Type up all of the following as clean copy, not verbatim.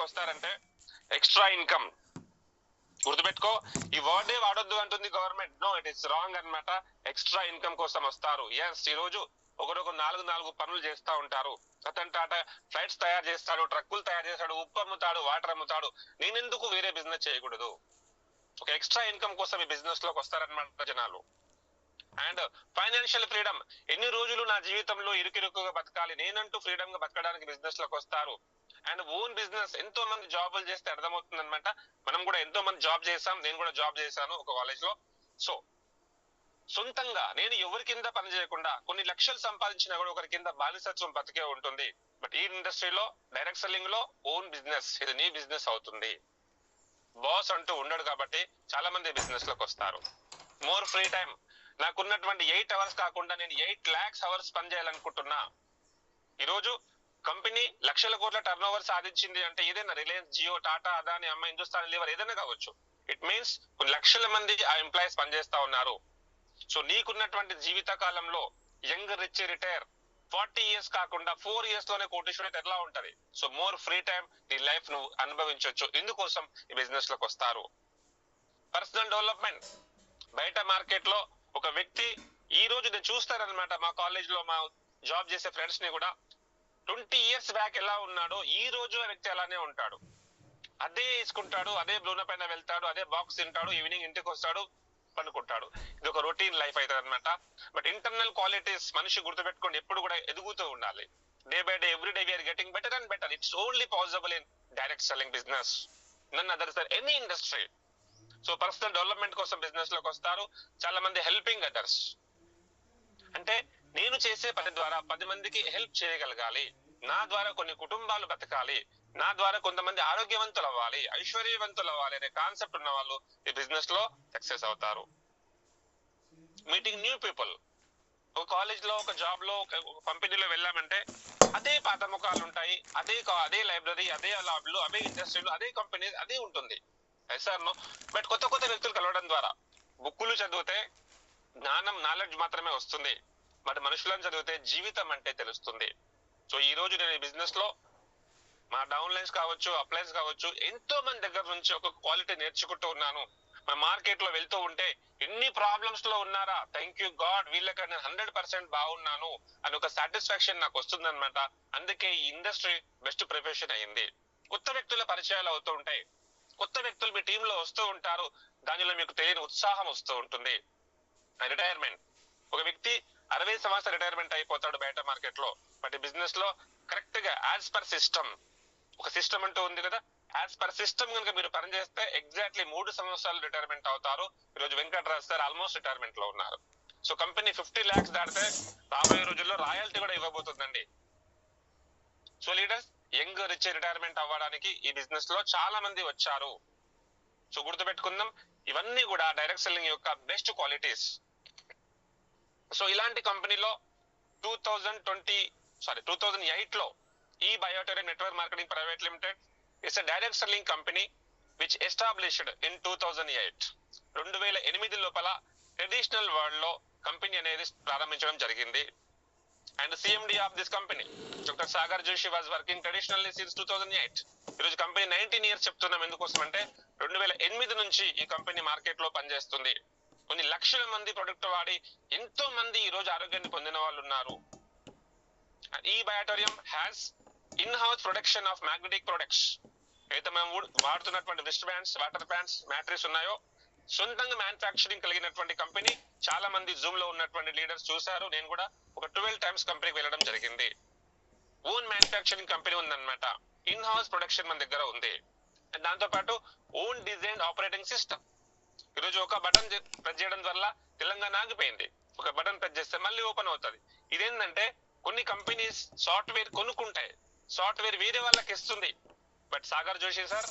వస్తారంటే extra income. గుర్తుపెట్టుకో, ఈ వర్డే వాడొద్దు అంటుంది government. No, it is wrong అన్నమాట. ఎక్స్ట్రా ఇన్కమ్ కోసం వస్తారు. ఎస్, ఈ రోజు ఒకరొక నాలుగు పనులు చేస్తా ఉంటారు. రతన్ టాటా ఫ్లైట్స్ తయారు చేస్తాడు, ట్రక్కులు తయారు చేస్తాడు, ఉప్పు అమ్ముతాడు, వాటర్ అమ్ముతాడు. నేనెందుకు వేరే బిజినెస్ చేయకూడదు? ఒక ఎక్స్ట్రా ఇన్కమ్ కోసం ఈ బిజినెస్ లోకి వస్తారనమాట జనాలు. And financial freedom. ఎన్ని రోజులు నా జీవితంలో ఇరుకిరుకుగా బతకాలి, నేనంటూ ఫ్రీడమ్ గా బతకడానికి బిజినెస్ లోకి వస్తారు. And own business. ఎంతో మంది జాబులు చేస్తే అర్థమవుతుంది అనమాట. మనం కూడా ఎంతో మంది జాబ్ చేసాం, నేను కూడా జాబ్ చేశాను ఒక కాలేజ్ లో. సో సొంతంగా నేను ఎవరి కింద పని చేయకుండా కొన్ని లక్షలు సంపాదించినా కూడా ఒకరి కింద బానిసత్వం బతికే ఉంటుంది. బట్ ఈ ఇండస్ట్రీలో డైరెక్ట్ సెల్లింగ్ లో ఓన్ బిజినెస్, ఇది నీ బిజినెస్ అవుతుంది. బాస్ అంటూ ఉండడు కాబట్టి చాలా మంది బిజినెస్ లోకి వస్తారు. More free time. నాకున్నటువంటి 8 hours కాకుండా నేను 8 lakhs hours పని చేయాలనుకుంటున్నా. ఈరోజు కంపెనీ లక్షల కోట్ల టర్న్ ఓవర్ సాధించింది అంటే ఏదైనా రిలయన్స్, జియో, టాటా, అదాని, హిందుస్థాన్ లీవర్ ఏదైనా కావచ్చు. ఇట్ మీన్స్ కొన్ని లక్షల మంది ఆ ఎంప్లాయీస్ పనిచేస్తా ఉన్నారు. సో నీకున్నటువంటి జీవిత కాలంలో యంగ్ రిచ్ రిటైర్ 40 years కాకుండా 4 years లోనే కోటీశ్వరుడు ఎలా ఉంటది. సో మోర్ ఫ్రీ టైం, నీ లైఫ్ నువ్వు అనుభవించవచ్చు. ఇందుకోసం ఈ బిజినెస్ లోకి వస్తారు. Personal development. బయట మార్కెట్ లో ఒక వ్యక్తి ఈ రోజు నేను చూస్తానన్నమాట, మా కాలేజ్ లో మా జాబ్ చేసే ఫ్రెండ్స్ ని కూడా 20 years బ్యాక్ ఎలా ఉన్నాడో ఈ రోజు ఆ వ్యక్తి అలానే ఉంటాడు. అదే వేసుకుంటాడు, అదే బ్లూన పైన వెళ్తాడు, అదే బాక్స్ తింటాడు, ఈవినింగ్ ఇంటికి వస్తాడు, పనుకుంటాడు. ఇది ఒక రొటీన్ లైఫ్ అవుతుంది అనమాట. బట్ ఇంటర్నల్ క్వాలిటీస్ మనిషి గుర్తుపెట్టుకోండి, ఎప్పుడు కూడా ఎదుగుతూ ఉండాలి. Day by day, every day we're getting better and better. It's only possible in direct selling business, none other than any industry. So personal development కోసం బిజినెస్ లోకి వస్తారు. చాలా మంది హెల్పింగ్ అదర్స్, అంటే నేను చేసే పని ద్వారా 10 మందికి హెల్ప్ చేయగలగాలి, నా ద్వారా కొన్ని కుటుంబాలు బతకాలి, నా ద్వారా కొంతమంది ఆరోగ్యవంతులు అవ్వాలి, ఐశ్వర్యవంతులు అవ్వాలి అనే కాన్సెప్ట్ ఉన్న వాళ్ళు ఈ బిజినెస్ లో సక్సెస్ అవుతారు. Meeting new people. ఒక కాలేజ్ లో, ఒక జాబ్ లో, ఒక కంపెనీలో వెళ్ళామంటే అదే పాత ముఖాలు ఉంటాయి, అదే లైబ్రరీ, అదే ల్యాబ్లు, అదే ఇండస్ట్రీలు, అదే కంపెనీ, అదే ఉంటుంది. ఎస్ఆర్నో. బట్ కొత్త కొత్త వ్యక్తులు కలవడం ద్వారా, బుక్కులు చదివితే జ్ఞానం, నాలెడ్జ్ మాత్రమే వస్తుంది. బట్ మనుషులను చదివితే జీవితం అంటే తెలుస్తుంది. సో ఈ రోజు నేను ఈ బిజినెస్ లో మా డౌన్ లైన్స్ కావచ్చు, అప్లైన్స్ కావచ్చు, ఎంతో మంది దగ్గర నుంచి ఒక క్వాలిటీ నేర్చుకుంటూ ఉన్నాను. మన మార్కెట్ లో వెళ్తూ ఉంటే ఎన్ని ప్రాబ్లమ్స్ లో ఉన్నారా, థ్యాంక్ యూ గాడ్, వీళ్ళకి నేను 100% బాగున్నాను అని ఒక సాటిస్ఫాక్షన్ నాకు వస్తుంది అనమాట. అందుకే ఈ ఇండస్ట్రీ బెస్ట్ ప్రొఫెషన్ అయ్యింది. కొత్త వ్యక్తుల పరిచయాలు అవుతూ ఉంటాయి, కొత్త వ్యక్తులు మీ టీంలో వస్తూ ఉంటారు, దానిలో మీకు తెలియని ఉత్సాహం వస్తూ ఉంటుంది. రిటైర్మెంట్. ఒక వ్యక్తి 60 సంవత్సరాలు రిటైర్మెంట్ అయిపోతాడు బయట మార్కెట్ లో. బట్ బిజినెస్ లో కరెక్ట్ గా యాజ్ పర్ సిస్టమ్, ఒక సిస్టమ్ అంటూ ఉంది కదా, యాజ్ పర్ సిస్టమ్ కనుక మీరు పనిచేస్తే ఎగ్జాక్ట్లీ 3 సంవత్సరాలు రిటైర్మెంట్ అవుతారు. ఈరోజు వెంకటరాజ్ సార్ ఆల్మోస్ట్ రిటైర్మెంట్ లో ఉన్నారు. సో కంపెనీ 50 lakhs దాటితే రాబోయే రోజుల్లో రాయల్టీ కూడా ఇవ్వబోతుందండి. So leaders, young rich retirement అవ్వడానికి ఈ బిజినెస్ లో చాలా మంది వచ్చారు. సో గుర్తుపెట్టుకుందాం, ఇవన్నీ కూడా డైరెక్ట్ సెల్లింగ్ యొక్క బెస్ట్ క్వాలిటీస్. సో ఇలాంటి కంపెనీలో 2008 లో ఈ Biotorium network marketing private limited it's a direct selling company which established in 2008. 2008 లోపల ట్రెడిషనల్ వరల్డ్ లో కంపెనీ అనేది ప్రారంభించడం జరిగింది. And CMD of this company doctor Sagar Joshi was working traditionally since 2008. ఈరోజు కంపెనీ 19 years చెప్తున్నాం. ఎందుకోసం అంటే 2008 నుంచి ఈ కంపెనీ మార్కెట్ లో పనిచేస్తుంది. కొన్ని లక్షల మంది ప్రొడక్ట్ వాడి ఎంతో మంది ఈ రోజు ఆరోగ్యాన్ని పొందిన వాళ్ళు ఉన్నారు. ఈ Biotorium has in house production of magnetic products. అయితే మనం వాడుతున్నటువంటి wrist bands, water pants, mattress ఉన్నాయో సొంతంగా మ్యానుఫ్యాక్చరింగ్ కలిగినటువంటి కంపెనీ. చాలా మంది జూమ్ లో ఉన్నటువంటి లీడర్స్ చూశారు. నేను కూడా ఒక 12 times కంపెనీకి వెళ్ళడం జరిగింది. ఓన్ మ్యానుఫ్యాక్చరింగ్ కంపెనీ ఉందన్నమాట. ఇన్ హౌస్ ప్రొడక్షన్ మన దగ్గర ఉంది. అండ్ దాంతో పాటు ఓన్ డిజైన్ ఆపరేటింగ్ సిస్టమ్. ఈరోజు ఒక బటన్ ప్రెస్ చేయడం వల్ల తెలంగాణ ఆగిపోయింది, ఒక బటన్ ప్రెస్ చేస్తే మళ్ళీ ఓపెన్ అవుతుంది. ఇదేంటంటే కొన్ని కంపెనీస్ సాఫ్ట్వేర్ కొనుక్కుంటాయి, సాఫ్ట్వేర్ వేరే వాళ్ళకి ఇస్తుంది. But Sagar Joshi sir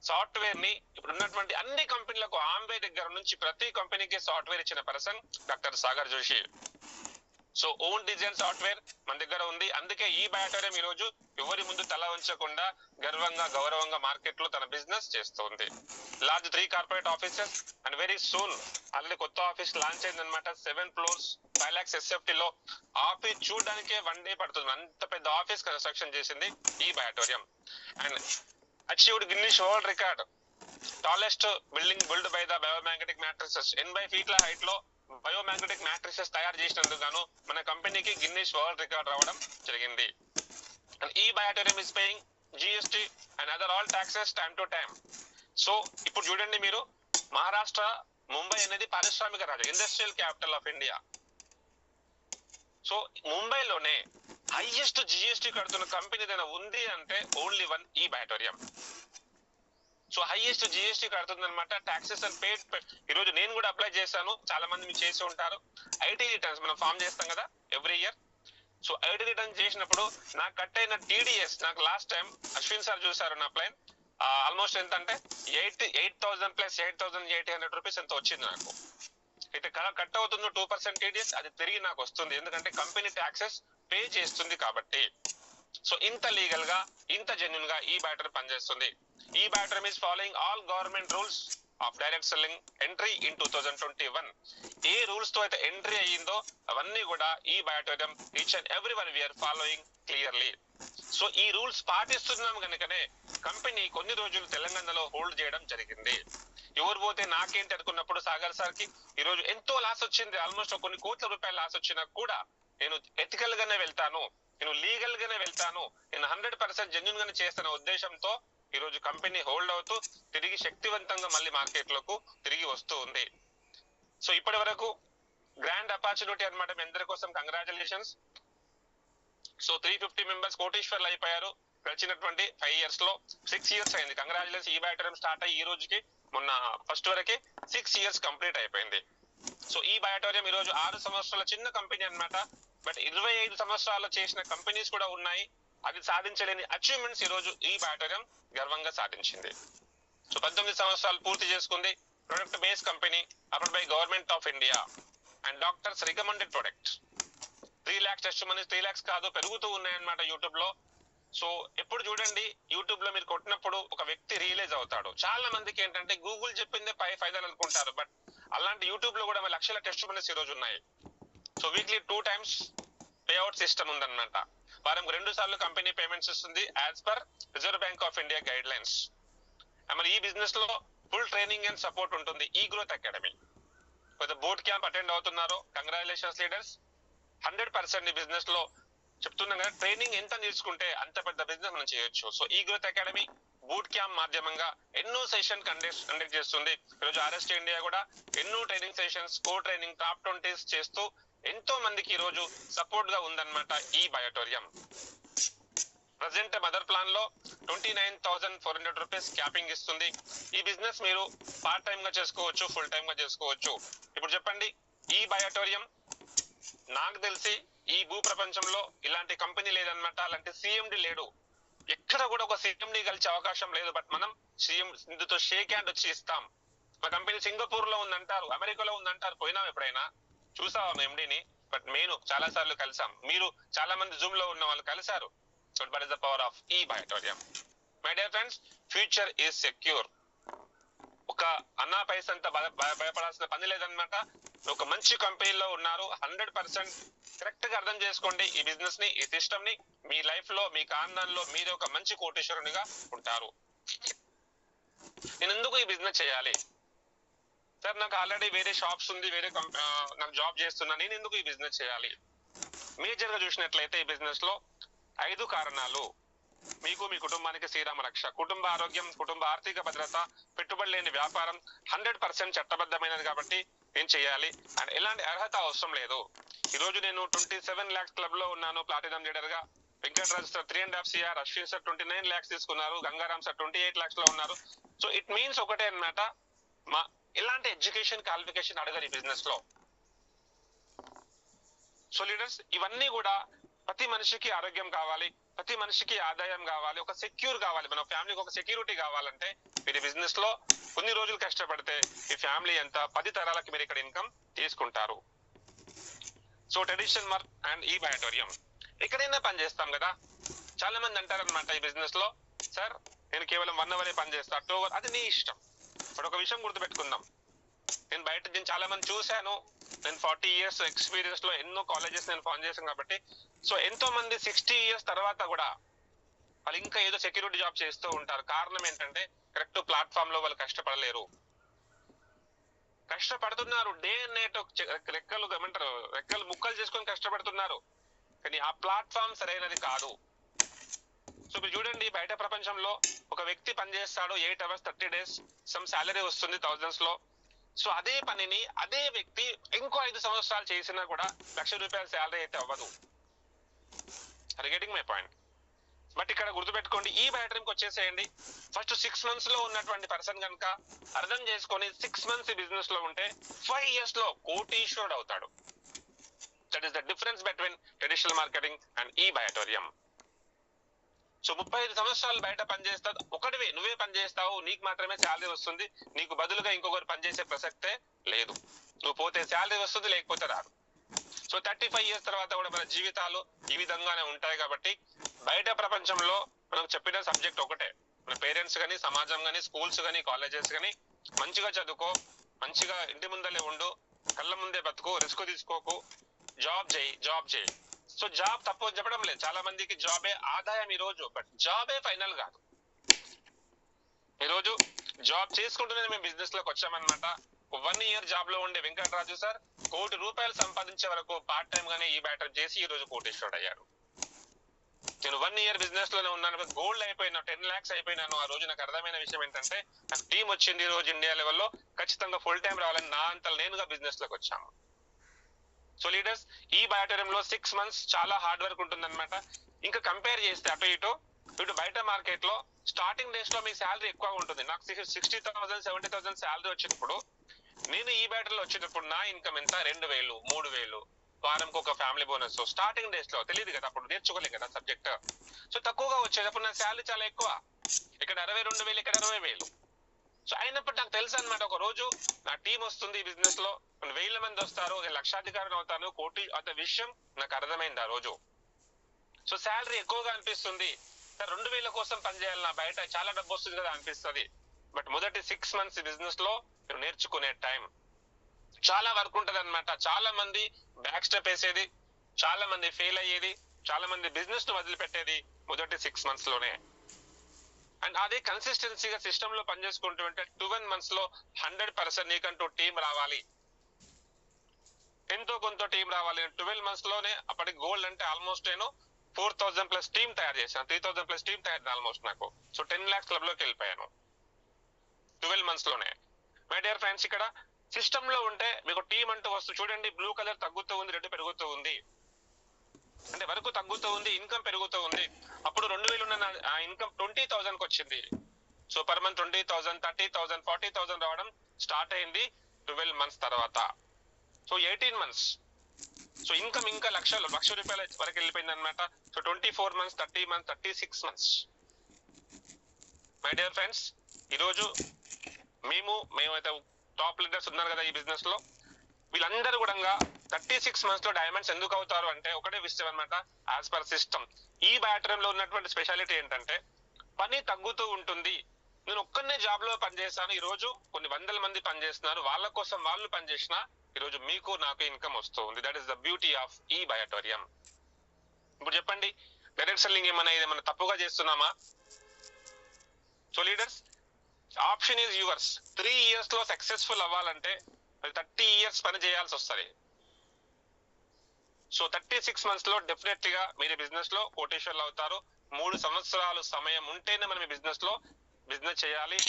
software ని ఇప్పుడు ఉన్నటువంటి అన్ని కంపెనీలకు ఆంబే దగ్గర నుంచి ప్రతి కంపెనీకి సాఫ్ట్వేర్ ఇచ్చిన person doctor Sagar Joshi. So own design software మన దగ్గర ఉంది. అందుకే ఈ బయోటోరియం ఈ రోజు ఎవరి ముందు తల ఉంచకుండా గర్వంగా, గౌరవంగా మార్కెట్ లో తన బిజినెస్ చేస్తుంది. Large 3 corporate offices and very soon already కొత్త ఆఫీస్ లాంచ్ అయింది అనమాట. 7 floors, 5 lakhs SFT లో ఆఫీస్ చూడడానికే 1 day పడుతుంది. అంత పెద్ద ఆఫీస్ కన్స్ట్రక్షన్ చేసింది ఈ Biotorium. And achieved Guinness world record, tallest building build by the biomagnetic mattresses. 80 ఫీట్ల హైట్ లో బయోమాగ్నెటిక్ మ్యాట్రిసెస్ తయారు చేసినందుకు గాను మన కంపెనీకి గిన్నిస్ వరల్డ్ రికార్డ్ రావడం జరిగింది. అండ్ ఈ Biotorium is paying GST and other all taxes time to time. So ఇప్పుడు చూడండి మీరు, మహారాష్ట్ర ముంబై అనేది పారిశ్రామిక రాజధాని, industrial capital of India. So ముంబైలోనే హైయెస్ట్ జిఎస్టీ కడుతున్న కంపెనీ ఏదైనా ఉంది అంటే ఓన్లీ వన్ ఈ బయోటోరియం. సో హైయెస్ట్ జిఎస్టీ కడుతుంది అనమాట. టాక్సెస్ అండ్ పేడ్. ఈ రోజు నేను కూడా అప్లై చేశాను, చాలా మంది మీరు చేసి ఉంటారు. ఐటీ రిటర్న్స్ మనం ఫామ్ చేస్తాం కదా every year. So IT return చేసినప్పుడు నాకు కట్ అయిన టీడీఎస్, నాకు లాస్ట్ టైం అశ్విన్ సార్ చూసారు నా ప్లాన్, ఆల్మోస్ట్ ఎంత అంటే 8,000 ప్లస్ 8,800 రూపీస్ ఎంత వచ్చింది నాకు. అయితే కట్ అవుతుందో 2% టీడీఎస్, అది తిరిగి నాకు వస్తుంది, ఎందుకంటే కంపెనీ ట్యాక్సెస్ పే చేస్తుంది కాబట్టి. సో ఇంత లీగల్ గా, ఇంత జెన్యున్ గా ఈ బయోటోరియం పనిచేస్తుంది. ఈ Biotorium is following all government rules of direct selling entry in 2021. ఏ రూల్స్ తో అయితే ఎంట్రీ అయ్యిందో అవన్నీ కూడా ఈ Biotorium each and every one we are following clearly. So ఈ రూల్స్ పాటిస్తున్నాం కనుకనే కంపెనీ కొన్ని రోజులు తెలంగాణలో హోల్డ్ చేయడం జరిగింది. ఎవరు పోతే నాకేంటి అనుకున్నప్పుడు సాగర్ సార్ కి ఈ రోజు ఎంతో లాస్ వచ్చింది, ఆల్మోస్ట్ కొన్ని కోట్ల రూపాయల లాస్ వచ్చినా కూడా నేను ఎథికల్ గానే వెళ్తాను, నేను లీగల్ గానే వెళ్తాను, నేను 100% జెన్యున్ గానే చేస్తున్న ఉద్దేశంతో ఈ రోజు కంపెనీ హోల్డ్ అవుతూ తిరిగి శక్తివంతంగా మళ్ళీ మార్కెట్ లకు తిరిగి వస్తూ ఉంది. సో ఇప్పటి వరకు గ్రాండ్ అపార్చునిటీ అనమాట మీ అందరి కోసం. కంగ్రాచులేషన్స్. సో 350 మెంబర్స్ కోటీశ్వర్లు అయిపోయారు గడిచినటువంటి 5 years లో. 6 years అయింది. కంగ్రాచులేషన్స్. ఈ బయోటోరియం స్టార్ట్ అయ్యి ఈ రోజుకి మొన్న ఫస్ట్ వరకే 6 years కంప్లీట్ అయిపోయింది. సో ఈ బయోటోరియం ఈ రోజు 6 సంవత్సరాల చిన్న కంపెనీ అనమాట. బట్ 25 సంవత్సరాలు చేసిన కంపెనీస్ కూడా ఉన్నాయి. అది సాధించలేని అచీవ్మెంట్స్ ఈ రోజు ఈ బయోటోరియం గర్వంగా సాధించింది. సో 18 సంవత్సరాలు పూర్తి చేసుకుంది. Product base company, approved by government of India and doctors recommended product. 3 lakhs test money, 3 lakhs కాదు, పెరుగుతూ ఉన్నాయన్నమాట యూట్యూబ్ లో. సో ఎప్పుడు చూడండి యూట్యూబ్ లో మీరు కొట్టినప్పుడు ఒక వ్యక్తి రియలైజ్ అవుతాడు. చాలా మందికి ఏంటంటే గూగుల్ చెప్పిందే ఫైదాలు అనుకుంటారు, బట్ అలాంటి యూట్యూబ్ లో కూడా లక్షల టెస్ట్ మనీస్ ఈ రోజు ఉన్నాయి. So weekly 2 times payout system ఉందన్నమాట. వారం 2 సార్లు కంపెనీ పేమెంట్స్ ఇస్తుంది as per reserve bank of India guide lines. మరి ఈ బిజినెస్ లో ఫుల్ ట్రైనింగ్ అండ్ సపోర్ట్ ఉంటుంది ఈ growth academy. Boat camp attend అవుతున్నారు, కంగ్రాచులేషన్స్ లీడర్స్. 100% ఈ బిజినెస్ లో చెప్తున్నాం కదా, ట్రైనింగ్ ఎంత నేర్చుకుంటే అంత పెద్ద బిజినెస్ మనం చేయొచ్చు. సో ఈ గ్రోత్ అకాడమీ బూట్ క్యాంప్ మాధ్యమంగా ఎన్నో సెషన్ కండక్ట్ చేస్తుంది. ఈరోజు ఆర్ఎస్టీ ఇండియా కూడా ఎన్నో ట్రైనింగ్ సెషన్స్, కో ట్రైనింగ్, టాప్ 20s చేస్తూ ఎంతో మందికి ఈ రోజు సపోర్ట్ గా ఉందన్నమాట ఈ బయోటోరియం. ప్రజెంట్ మదర్ ప్లాన్ లో 29,400 రూపీస్ క్యాపింగ్ ఇస్తుంది. ఈ బిజినెస్ మీరు పార్ట్ టైమ్ గా చేసుకోవచ్చు, ఫుల్ టైమ్ గా చేసుకోవచ్చు. ఇప్పుడు చెప్పండి, ఈ బయోటోరియం నాకు తెలిసి ఈ భూ ప్రపంచంలో ఇలాంటి కంపెనీ లేదన్నమాట. అలాంటి సిఎండి లేడు, ఎక్కడ కూడా ఒక సిఎండి కలిసే అవకాశం లేదు. బట్ మనం సిఎం ఇందుతో షేక్ హ్యాండ్ వచ్చి ఇస్తాం. మా కంపెనీ సింగపూర్ లో ఉందంటారు, అమెరికాలో ఉందంటారు. పోయినాం ఎప్పుడైనా, చూసాం ఎండిని. బట్ నేను చాలా సార్లు కలిసాం, మీరు చాలా మంది జూమ్ లో ఉన్న వాళ్ళు కలిసారు. So that is the power of ఈ Biotorium. My dear friends, future is secure. ఒక అన్నా పైసంత భయపడాల్సిన పని లేదనమాట. ఒక మంచి కంపెనీలో ఉన్నారు. 100% కరెక్ట్ గా అర్థం చేసుకోండి ఈ బిజినెస్ ని, ఈ సిస్టమ్ ని. మీ లైఫ్ లో, మీ కాండంలో మీరు ఒక మంచి కోటీశ్వరునిగా ఉంటారు. నేను ఎందుకు ఈ బిజినెస్ చేయాలి సార్? నాకు ఆల్రెడీ వేరే షాప్స్ ఉంది, వేరే నాకు జాబ్ చేస్తున్నా, నేను ఎందుకు ఈ బిజినెస్ చేయాలి? మేజర్ గా చూసినట్లయితే ఈ బిజినెస్ లో 5 కారణాలు. మీకు, మీ కుటుంబానికి శ్రీరామ రక్ష. కుటుంబ ఆరోగ్యం, కుటుంబ ఆర్థిక భద్రత, పెట్టుబడి లేని వ్యాపారం, 100% చట్టబద్ధమైనది కాబట్టి నేను చేయాలి. అండ్ ఎలాంటి అర్హత అవసరం లేదు. ఈ రోజు నేను 27 lakhs క్లబ్ లో ఉన్నాను, ప్లాటినం లీడర్ గా. Venkatraj sir 3.5 CR, Ashwin sir 29 lakhs తీసుకున్నారు, గంగారాం సార్ 28 lakhs లో ఉన్నారు. సో ఇట్ మీన్స్ ఒకటే అన్నమాట, మా ఎలాంటి ఎడ్యుకేషన్ క్వాలిఫికేషన్ అడగరు ఈ బిజినెస్ లో. సో లీడర్స్, ఇవన్నీ కూడా ప్రతి మనిషికి ఆరోగ్యం కావాలి, ప్రతి మనిషికి ఆదాయం కావాలి, ఒక సెక్యూర్ కావాలి. మన ఫ్యామిలీకి ఒక సెక్యూరిటీ కావాలంటే మీరు బిజినెస్ లో కొన్ని రోజులు కష్టపడితే మీ ఫ్యామిలీ ఎంత 10 తరాలకి మీరు ఇక్కడ ఇన్కమ్ తీసుకుంటారు. సో ట్రెడిషనల్ వర్క్ అండ్ ఈ బయోటోరియం ఎక్కడైనా పని చేస్తాం కదా. చాలా మంది అంటారనమాట ఈ బిజినెస్ లో, సార్ నేను కేవలం 1 hour పని చేస్తా, 2 hours, అది నీ ఇష్టం. ఇప్పుడు ఒక విషయం గుర్తుపెట్టుకుందాం. నేను చాలా మంది చూశాను. నేను 40 years ఎక్స్పీరియన్స్ లో ఎన్నో కాలేజెస్ నేను ఫామ్ చేశాను కాబట్టి. సో ఎంతో మంది 60 years తర్వాత కూడా వాళ్ళు ఇంకా ఏదో సెక్యూరిటీ జాబ్ చేస్తూ ఉంటారు. కారణం ఏంటంటే కరెక్ట్ ప్లాట్ఫామ్ లో వాళ్ళు కష్టపడలేరు. కష్టపడుతున్నారు, డే అండ్ నైట్ రెక్కలు ఏమంటారు, రెక్కలు ముక్కలు చేసుకొని కష్టపడుతున్నారు, కానీ ఆ ప్లాట్ఫామ్ సరైనది కాదు. సో మీరు చూడండి, బయట ప్రపంచంలో ఒక వ్యక్తి పనిచేస్తాడు 8 hours 30 days, సమ్ సాలరీ వస్తుంది థౌజండ్స్ లో. సో అదే పనిని అదే వ్యక్తి ఇంకో 5 సంవత్సరాలు చేసినా కూడా ₹1,00,000 శాలరీ అయితే అవ్వదు. Are getting my point? But ఇక్కడ గుర్తుపెట్టుకోండి, ఈ బ్యాటరీకి వచ్చేసేయండి. ఫస్ట్ 6 months లో ఉన్నటువంటి పర్సన్ కనుక అర్థం చేసుకొని 6 months బిజినెస్ లో ఉంటే 5 years లో కోటీశ్వరుడు అవుతాడు. That is the difference between traditional marketing and ఈ బయాటోరియం. సో 35 సంవత్సరాలు బయట పనిచేస్తావు, ఒకటివే నువ్వే పనిచేస్తావు, నీకు మాత్రమే శాలరీ వస్తుంది, నీకు బదులుగా ఇంకొకరు పనిచేసే ప్రసక్తే లేదు. నువ్వు పోతే శాలరీ వస్తుంది, లేకపోతే రాదు. సో 35 years తర్వాత కూడా మన జీవితాలు ఈ విధంగానే ఉంటాయి. కాబట్టి బయట ప్రపంచంలో మనం చెప్పిన సబ్జెక్ట్ ఒకటే, మన పేరెంట్స్ కానీ, సమాజం కానీ, స్కూల్స్ కానీ, కాలేజెస్ కానీ, మంచిగా చదువుకో, మంచిగా ఇంటి ముందలే ఉండు, కళ్ళ ముందే బతుకు, రిస్క్ తీసుకోకు, జాబ్ చేయి. సో జాబ్ తప్పు చెప్పడం లేదు, చాలా మందికి జాబే ఆదాయం ఈ రోజు, బట్ జాబే ఫైనల్ కాదు. ఈ రోజు జాబ్ చేసుకుంటూనే మేము బిజినెస్ లోకి వచ్చామన్నమాట. 1 year జాబ్ లో ఉండే వెంకటరాజు సార్ ₹1,00,00,000 సంపాదించే వరకు పార్ట్ టైం గానే ఈ బ్యాటర్ చేసి ఈ రోజు కోటీశ్వరుడు అయ్యాడు. నేను 1 year బిజినెస్ లోనే ఉన్నాను, గోల్డ్ అయిపోయినా, 10 lakhs అయిపోయినాను. ఆ రోజు నాకు అర్థమైన విషయం ఏంటంటే, నాకు టీం వచ్చింది ఈ రోజు ఇండియా లెవెల్లో, ఖచ్చితంగా ఫుల్ టైం రావాలని నా అంతలు నేనుగా బిజినెస్ లోకి వచ్చాము. సో లీడర్స్, ఈ బయాటోరియంలో 6 months చాలా హార్డ్ వర్క్ ఉంటుంది అనమాట. ఇంకా కంపేర్ చేస్తే అటు ఇటు బయట మార్కెట్ లో స్టార్టింగ్ డేస్ లో మీ శాలరీ ఎక్కువ ఉంటుంది. నాకు 60,000 70,000 శాలరీ వచ్చినప్పుడు, నేను ఈ బ్యాటరీలో వచ్చేటప్పుడు నా ఇన్కమ్ ఎంత? 2,000 3,000, వారంకి ఒక ఫ్యామిలీ బోనస్. స్టార్టింగ్ డేస్ లో తెలియదు కదా, అప్పుడు నేర్చుకోలేదు కదా సబ్జెక్ట్. సో తక్కువగా వచ్చేటప్పుడు నా శాలరీ చాలా ఎక్కువ, ఇక్కడ 62,000, ఇక్కడ 60,000. సో అయినప్పుడు నాకు తెలుసు అనమాట, ఒక రోజు నా టీం వస్తుంది ఈ బిజినెస్ లో, 1,000 మంది వస్తారు, నేను లక్షాధికారిని అవుతాను, కోటి అనే విషయం నాకు అర్థమైంది ఆ రోజు. సో శాలరీ ఎక్కువగా అనిపిస్తుంది, 2,000 కోసం పనిచేయాలి, నా బయట చాలా డబ్బు వస్తుంది కదా అనిపిస్తుంది. బట్ మొదటి 6 months బిజినెస్ లో మీరు నేర్చుకునే టైం, చాలా వర్క్ ఉంటది అనమాట. చాలా మంది బ్యాక్ స్టెప్ వేసేది, చాలా మంది ఫెయిల్ అయ్యేది, చాలా మంది బిజినెస్ ను వదిలిపెట్టేది మొదటి 6 months లోనే. అండ్ అదే కన్సిస్టెన్సీగా సిస్టమ్ లో పనిచేసుకుంటూ ఉంటే 12 months లో 100% నీకంటూ టీం రావాలి, ఎంతో కొంత టీం రావాలి. 12 months లోనే అప్పటి గోల్డ్ అంటే ఆల్మోస్ట్ నేను 4,000+ టీం తయారు చేశాను, 3,000+ టీం తయారు ఆల్మోస్ట్ నాకు. సో 10 lakhs క్లబ్ లోకి వెళ్ళిపోయాను 12 months లోనే. మై డియర్ ఫ్రెండ్స్, ఇక్కడ సిస్టమ్ లో ఉంటే మీకు టీం అంటూ వస్తూ చూడండి, బ్లూ కలర్ తగ్గుతూ ఉంది, రెడ్ పెరుగుతూ ఉంది, అంటే వరకు తగ్గుతూ ఉంది, ఇన్కమ్ పెరుగుతూ ఉంది. అప్పుడు 2,000 ఉన్న ఇన్కమ్ 20,000 వచ్చింది. సో పర్ మంత్ 20,000, 30,000, 40,000 రావడం స్టార్ట్ అయింది 12 months తర్వాత. సో 18 months, సో ఇన్కమ్ ఇంకా ₹1,00,000 వరకు వెళ్ళిపోయింది అనమాట. So 24 months, 30 months, 36 months. My dear friends, ఈరోజు మేమైతే టాప్ లీడర్స్ ఉన్నారు కదా ఈ బిజినెస్ లో, వీళ్ళందరూ కూడా 36 months లో డైమండ్స్ ఎందుకు అవుతారు అంటే ఒకటే విషయం అనమాట, యాజ్ పర్ సిస్టమ్. ఈ బ్యాటరీలో ఉన్నటువంటి స్పెషాలిటీ ఏంటంటే, పని తగ్గుతూ ఉంటుంది. నేను ఒక్కనే జాబ్ లో పనిచేస్తాను, ఈ రోజు కొన్ని 100 మంది పనిచేస్తున్నారు, వాళ్ళ కోసం వాళ్ళు పనిచేసిన ఈ రోజు మీకు నాకు ఇన్కమ్ వస్తుంది. That is the beauty of ఈ బయాటోరియం. ఇప్పుడు చెప్పండి, డైరెక్ట్ సెల్లింగ్ ఏమన్నా తప్పుగా చేస్తున్నామా? So leaders, option is yours. 3 years లో సక్సెస్ఫుల్ అవ్వాలంటే 30 years పని చేయాల్సి వస్తుంది. సో 36 months లో డెఫినెట్ గా మీరు బిజినెస్ లో కోటేశ్వర్లు అవుతారు. 3 సంవత్సరాలు సమయం ఉంటేనే మనం బిజినెస్ లో బిజినెస్ చేయాలి.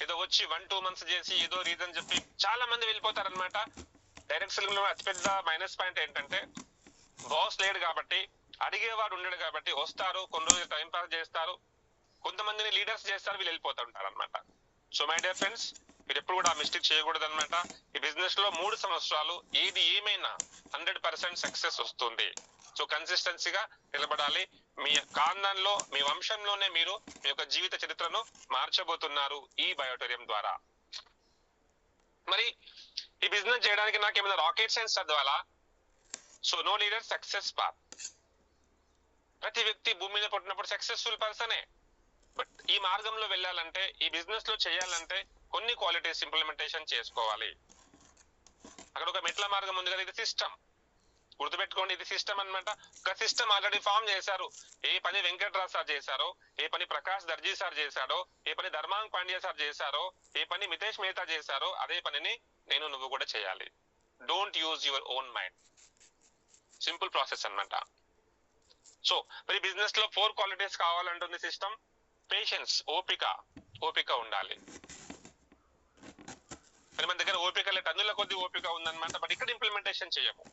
ఏదో వచ్చి 1-2 months చేసి ఏదో రీజన్ చెప్పి చాలా మంది వెళ్ళిపోతారు అనమాట. డైరెక్ట్ సెల్లింగ్ లో అతిపెద్ద మైనస్ పాయింట్ ఏంటంటే, బాస్ లేడు కాబట్టి, అడిగేవాడు ఉండడు కాబట్టి, వస్తారు కొన్ని రోజులు టైం పాస్ చేస్తారు, కొంతమందిని లీడర్స్ చేస్తారు, వీళ్ళు వెళ్ళిపోతూ ఉంటారు అనమాట. సో మై డియర్ ఫ్రెండ్స్, మీరు ఎప్పుడు కూడా మిస్టేక్ చేయకూడదు అనమాట. ఈ బిజినెస్ లో 3 సంవత్సరాలు ఏది ఏమైనా 100% సక్సెస్ వస్తుంది. సో కన్సిస్టెన్సీగా నిలబడాలి. మీ ఖాందాన్లో, మీ వంశంలోనే మీరు మీ యొక్క జీవిత చరిత్రను మార్చబోతున్నారు ఈ బయాటోరియం ద్వారా. మరి ఈ బిజినెస్ చేయడానికి నాకు ఏమైనా రాకెట్ సైన్స్ చదవాలా? So no leader, success path. ప్రతి వ్యక్తి భూమి మీద పుట్టినప్పుడు సక్సెస్ఫుల్ పర్సనే. బట్ ఈ మార్గంలో వెళ్ళాలంటే, ఈ బిజినెస్ లో చేయాలంటే కొన్ని క్వాలిటీస్ ఇంప్లిమెంటేషన్ చేసుకోవాలి. అక్కడ ఒక మెట్ల మార్గం ఉంది కదా, ఇది సిస్టమ్. గుర్తుపెట్టుకోండి, ఇది సిస్టమ్ అన్నమాట. ఒక సిస్టమ్ ఆల్రెడీ ఫామ్ చేశారు. ఏ పని వెంకటరాజ్ సార్ చేశారో, ఏ పని ప్రకాష్ దర్జీ సార్ చేశాడో, ఏ పని ధర్మాంగ్ పాండ్యా సార్ చేశారో, ఏ పని మితేష్ మెహతా చేశారో, అదే పనిని నేను నువ్వు కూడా చేయాలి. Don't use your own mind. Simple process అన్నమాట. సో మరి బిజినెస్ లో 4 క్వాలిటీస్ కావాలంటుంది సిస్టమ్. పేషెన్స్, ఓపిక ఉండాలి. మరి మన దగ్గర ఓపిక టన్నుల కొద్ది ఓపిక ఉందన్నమాట. బట్ ఇక్కడ ఇంప్లిమెంటేషన్ చేయము.